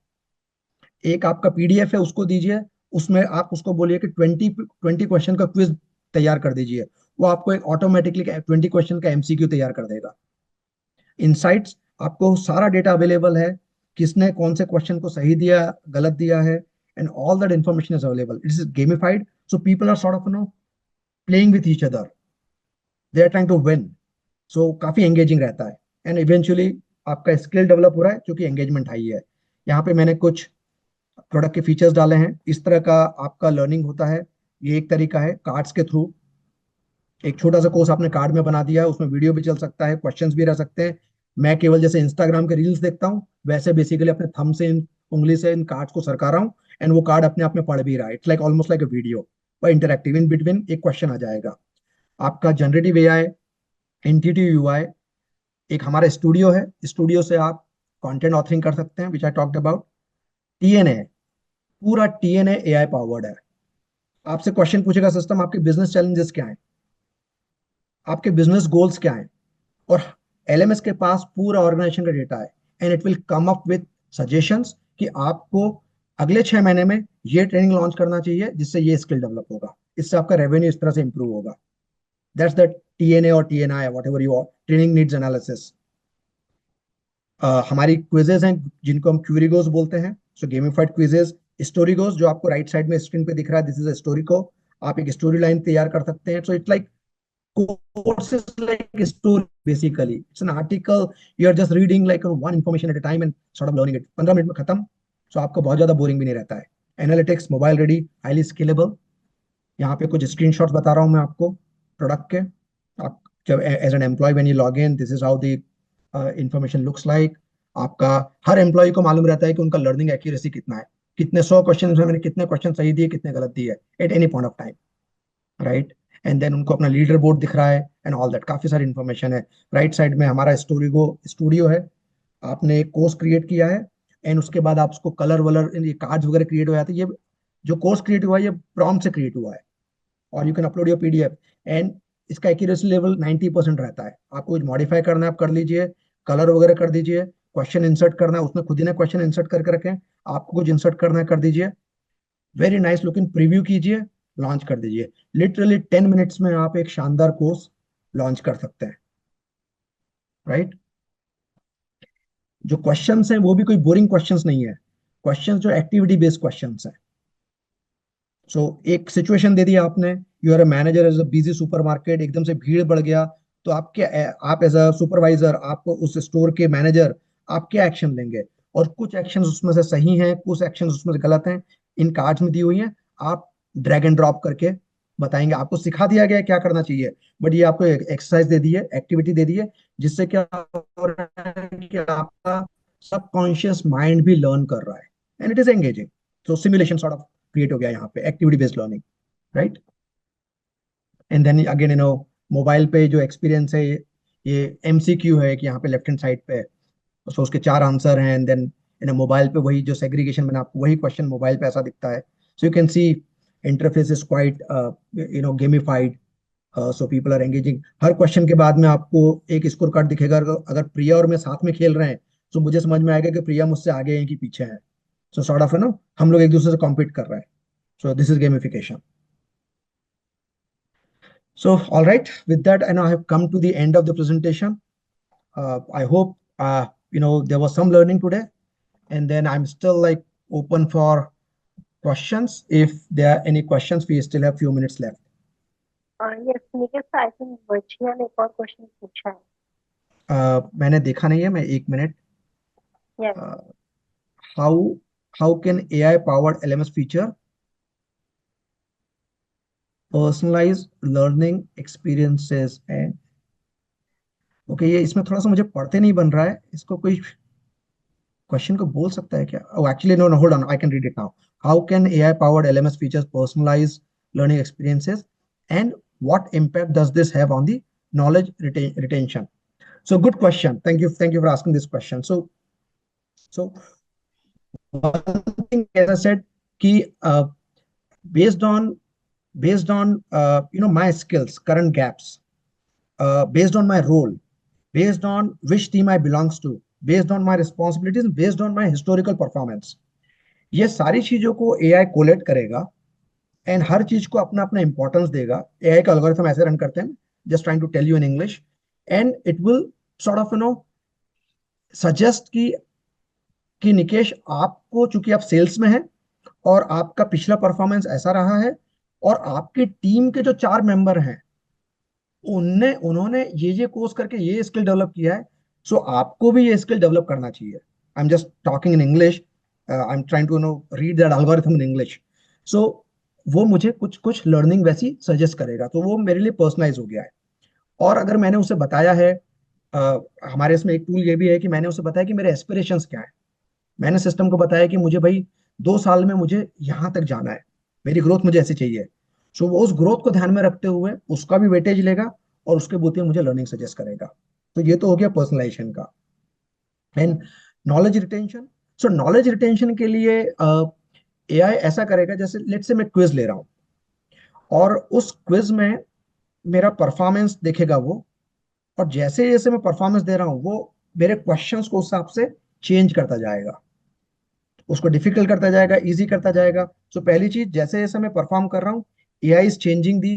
एक आपका PDF है उसको दीजिए, उसमें आप उसको बोलिए कि 20 क्वेश्चन का क्विज तैयार कर दीजिए, वो आपको एक ऑटोमेटिकली 20 क्वेश्चन का MCQ तैयार कर देगा. इनसाइट्स, आपको सारा डेटा अवेलेबल है, किसने कौन से क्वेश्चन को सही दिया, गलत दिया है, and all that information is available. It is gamified, so people are sort of playing with each other, they are trying to win. So काफी एंगेजिंग रहता है, एंड इवेंचुअली आपका स्किल डेवलप हो रहा है क्योंकि एंगेजमेंट हाई है. यहाँ पे मैंने कुछ प्रोडक्ट के फीचर्स डाले हैं. इस तरह का आपका लर्निंग होता है. ये एक तरीका है कार्ड्स के थ्रू. एक छोटा सा कोर्स आपने कार्ड में बना दिया है, उसमें वीडियो भी चल सकता है, क्वेश्चंस भी रह सकते हैं. मैं केवल जैसे इंस्टाग्राम के रील्स देखता हूँ वैसे बेसिकली अपने थंब से उंगली से इन कार्ड्स को सरका रहा हूँ, एंड वो कार्ड अपने आप में पढ़ भी रहा है. It's like almost like a video, पर इंटरेक्टिव. इन बिटवीन एक क्वेश्चन आ जाएगा. आपका जनरेटिव AI, इंट्यूटिव UI, एक हमारा स्टूडियो है, स्टूडियो से आप कंटेंट ऑथरिंग कर सकते हैं, विच आई टॉक्ड अबाउट। टीएनए, पूरा टीएनए एआई पावर्ड है। आपसे क्वेश्चन पूछेगा सिस्टम, आपके बिजनेस चैलेंजेस क्या हैं, आपके बिजनेस गोल्स क्या हैं, और एलएमएस के पास पूरा ऑर्गेनाइजेशन का डेटा है, and it will come up with suggestions कि आपको अगले 6 महीने में ये ट्रेनिंग लॉन्च करना चाहिए जिससे ये स्किल डेवलप होगा, इससे आपका रेवेन्यू इस तरह से इंप्रूव होगा। दैट्स द टीएनए और TNI, whatever you training needs analysis. हमारी क्विजेज हैं जिनको हम क्यूरिगोस बोलते हैं, सो गेमिफाइड क्विजेज। स्टोरीगोस जो आपको राइट साइड में स्क्रीन पे दिख रहा है, दिस इज अ स्टोरीको। आप एक स्टोरी लाइन तैयार कर सकते हैं, so it's like course is like a story basically. It's an article. You are just reading like one information at a time and sort of learning it. 15 minute में खत्म, सो आपको बहुत ज्यादा बोरिंग भी नहीं रहता है। Analytics, mobile ready, highly scalable. यहाँ पे कुछ स्क्रीनशॉट्स बता रहा हूँ मैं आपको प्रोडक्ट के। आप जब as an employ when you log in, this is how the information looks like. आपका हर एम्प्लॉय को मालूम रहता है कि उनका लर्निंग एक्यूरेसी कितना है, कितने 100 क्वेश्चन में मैंने कितने क्वेश्चन सही दिए, कितने गलत दिए at any point of time, right. And then उनको अपना लीडर बोर्ड दिख रहा है एंड ऑल दैट, काफी सारी इन्फॉर्मेशन है। राइट साइड में हमारा स्टोरीगो स्टूडियो है। आपने एक कोर्स क्रिएट किया है एंड उसके बाद आप उसको कलर वलर, ये कार्ड्स वगैरह क्रिएट हो जाते हैं। ये जो कोर्स क्रिएट हुआ है ये प्रॉम्प्ट से क्रिएट हुआ है, और you can upload your PDF, and इसका एक्यूरेसी लेवल 90% रहता है। आपको कुछ मॉडिफाई करना है आप कर लीजिए, कलर वगैरह कर दीजिए, क्वेश्चन इंसर्ट करना है, उसने खुद ही ने क्वेश्चन इंसर्ट करके रखे हैं, आपको कुछ इंसर्ट करना है कर दीजिए, वेरी नाइस लुकिंग, प्रीव्यू कीजिए, लॉन्च कर दीजिए। लिटरली 10 मिनट्स में आप एक शानदार कोर्स लॉन्च कर सकते हैं, राइट। जो क्वेश्चंस हैं वो भी कोई बोरिंग क्वेश्चंस नहीं है, क्वेश्चंस जो एक्टिविटी बेस्ड क्वेश्चंस हैं। सो एक सिचुएशन दे दिया आपने, you are a manager as a busy supermarket, एकदम से भीड़ बढ़ गया, तो आप क्या, आप एज अ सुपरवाइजर, आपको उस स्टोर के मैनेजर, आप क्या एक्शन लेंगे। और कुछ एक्शन उसमें से सही हैं, कुछ एक्शन उसमें से गलत हैं, इन कार्ड्स में दी हुई हैं। आप ड्रैग एंड ड्रॉप करके बताएंगे, आपको सिखा दिया गया है क्या करना चाहिए, बट ये आपको एक एक्सरसाइज दे दी है, एक्टिविटी दे दी है, जिससे क्या हो रहा है कि आपका सबकॉन्शियस माइंड भी लर्न कर रहा है, एंड इट इज एंगेजिंग। तो सिमुलेशन सॉर्ट ऑफ क्रिएट हो गया यहाँ पे, activity based learning, right. And then again mobile पे जो एक्सपीरियंस है, ये एमसीक्यू है कि यहाँ पे लेफ्ट हैंड साइड पे, सो उसके 4 आंसर हैं, एंड देन मोबाइल पे वही जो सेग्रीगेशन मैंने आपको, वही क्वेश्चन मोबाइल पे ऐसा दिखता है। So you can see interface is quite gamified, so people are engaging. हर क्वेश्चन के बाद में आपको एक स्कोर कार्ड दिखेगा, अगर प्रिया और मैं साथ में खेल रहे हैं तो मुझे समझ में आएगा कि प्रिया मुझसे आगे है कि पीछे है। सो सॉर्ट ऑफ हम लोग एक दूसरे से कॉम्पीट कर रहे हैं। So this is gamification. So, all right, with that, and I have come to the end of the presentation. I hope there was some learning today, and then I'm still like open for questions. If there are any questions, we still have few minutes left. Yes Nikesh, I think वर्जिया ने एक और question पूछा है। मैंने देखा नहीं है, मैं 1 minute. Yes, How can AI powered LMS feature personalized learning experiences and okay, ये इसमें थोड़ा सा मुझे पढ़ते नहीं बन रहा है, इसको कोई क्वेश्चन को बोल सकता है क्या? Oh, actually, no, hold on. I can read it now. How can AI-powered LMS features personalize learning experiences, and what impact does this have on the knowledge retention? So, good question. Thank you for asking this question. So one thing, as I said, key based on my skills, current gaps, based on my role, based on which team I belongs to, based on my responsibilities, based on my historical performance, ये सारी चीजों को AI collect करेगा, and हर चीज को अपना अपना importance देगा। एआई का एल्गोरिथम ऐसे रन करते हैं, just trying to tell you in English, and it will sort of suggest कि निकेश, आपको चूंकि आप सेल्स में हैं और आपका पिछला परफॉर्मेंस ऐसा रहा है, और आपकी टीम के जो 4 मेंबर हैं उनने उन्होंने ये कोर्स करके ये स्किल डेवलप किया है, सो आपको भी ये स्किल डेवलप करना चाहिए। I am just talking in English, I am trying to read that algorithm in English. So वो मुझे कुछ कुछ लर्निंग वैसी सजेस्ट करेगा, तो वो मेरे लिए पर्सनलाइज हो गया है। और अगर मैंने उसे बताया है, हमारे इसमें एक टूल ये भी है कि मैंने उसे बताया कि मेरे एस्पिरेशंस क्या है। मैंने सिस्टम को बताया कि मुझे भाई 2 साल में मुझे यहाँ तक जाना है, मेरी ग्रोथ मुझे ऐसी चाहिए। सो वो उस ग्रोथ को ध्यान में रखते हुए उसका भी वेटेज लेगा और उसके बुद्धि में मुझे लर्निंग सजेस्ट करेगा। तो ये तो हो गया पर्सनलाइजेशन का। And knowledge retention, so knowledge retention के लिए एआई ऐसा करेगा, जैसे लेट्स से मैं क्विज ले रहा हूँ और उस क्विज में मेरा परफॉर्मेंस देखेगा वो, और जैसे जैसे मैं परफॉर्मेंस दे रहा हूँ वो मेरे क्वेश्चंस को उस हिसाब से चेंज करता जाएगा, उसको डिफिकल्ट करता जाएगा, इजी करता जाएगा। सो पहली चीज, जैसे जैसे मैं परफॉर्म कर रहा हूँ, AI is changing the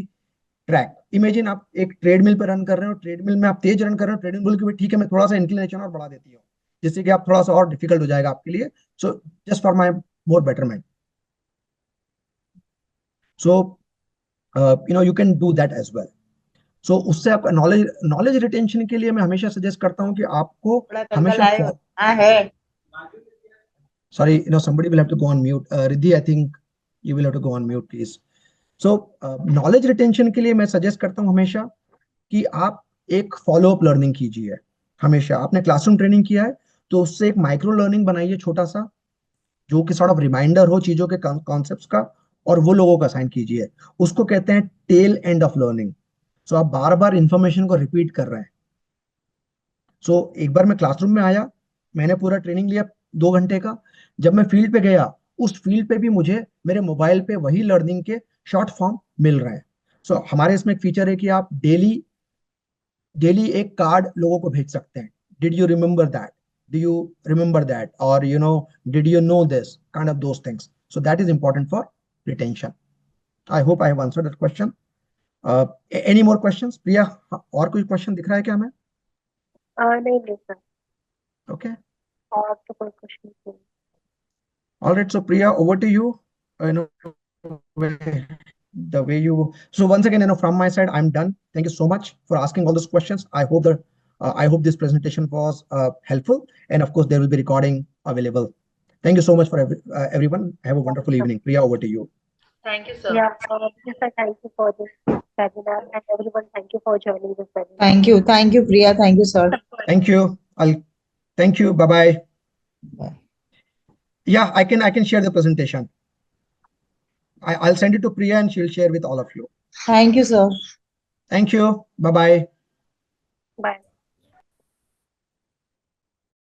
track. Imagine आप एक ट्रेडमिल पर रन कर रहे हो, ट्रेडमिल में आप तेज रन कर रहे हो, ट्रेडमिल की भी ठीक है, मैं थोड़ा सा इंक्लिनेशन और बढ़ा देती हूँ जिससे कि आप थोड़ा सा और डिफिकल्ट हो जाएगा आपके लिए। So just for my more betterment, so you can do that as well. So उससे आपका नॉलेज नॉलेज रिटेंशन के लिए मैं हमेशा सजेस्ट करता हूँ कि आपको थोड़ा जंगल हमेशा, आए हाँ है। sorry, somebody will have to go on mute. Riddhi, I think you will have to go on mute, please. So knowledge retention के लिए मैं सजेस्ट करता हूँ हमेशा कि आप एक फॉलो अप लर्निंग कीजिए। हमेशा आपने क्लासरूम ट्रेनिंग किया है तो उससे एक माइक्रो लर्निंग बनाइए छोटा सा, जो कि सॉर्ट ऑफ रिमाइंडर हो चीजों के कॉन्सेप्ट्स का, और वो लोगों का असाइन कीजिए। उसको कहते हैं टेल एंड ऑफ लर्निंग। सो आप बार बार इंफॉर्मेशन को रिपीट कर रहे हैं। सो एक बार मैं क्लासरूम में आया, मैंने पूरा ट्रेनिंग लिया 2 घंटे का, जब मैं फील्ड पे गया उस फील्ड पे भी मुझे मेरे मोबाइल पे वही लर्निंग के शॉर्ट फॉर्म मिल रहे हैं। सो हमारे इसमें एक फीचर है कि आप डेली डेली एक कार्ड लोगों को भेज सकते हैं। Did you remember that, do you remember that, और did you know this kind of those things. So that is important for retention. I hope I have answered that question. Any more questions Priya? और कोई question दिख रहा है क्या हमें? नहीं नहीं सर, ओके, और तो कोई क्वेश्चन नहीं। all right, so Priya, over to you. The way you, so once again, from my side, I'm done. Thank you so much for asking all those questions. I hope this presentation was helpful, and of course, there will be recording available. Thank you so much for everyone. Have a wonderful So, evening. Priya, over to you. Thank you sir. yeah, yes, sir, thank you for this webinar, and everyone, thank you for joining this webinar. Thank you Priya, thank you sir. Thank you. Thank you. Bye bye. Yeah, I can share the presentation. I'll send it to Priya and she'll share with all of you. Thank you sir. Thank you. Bye bye. Bye.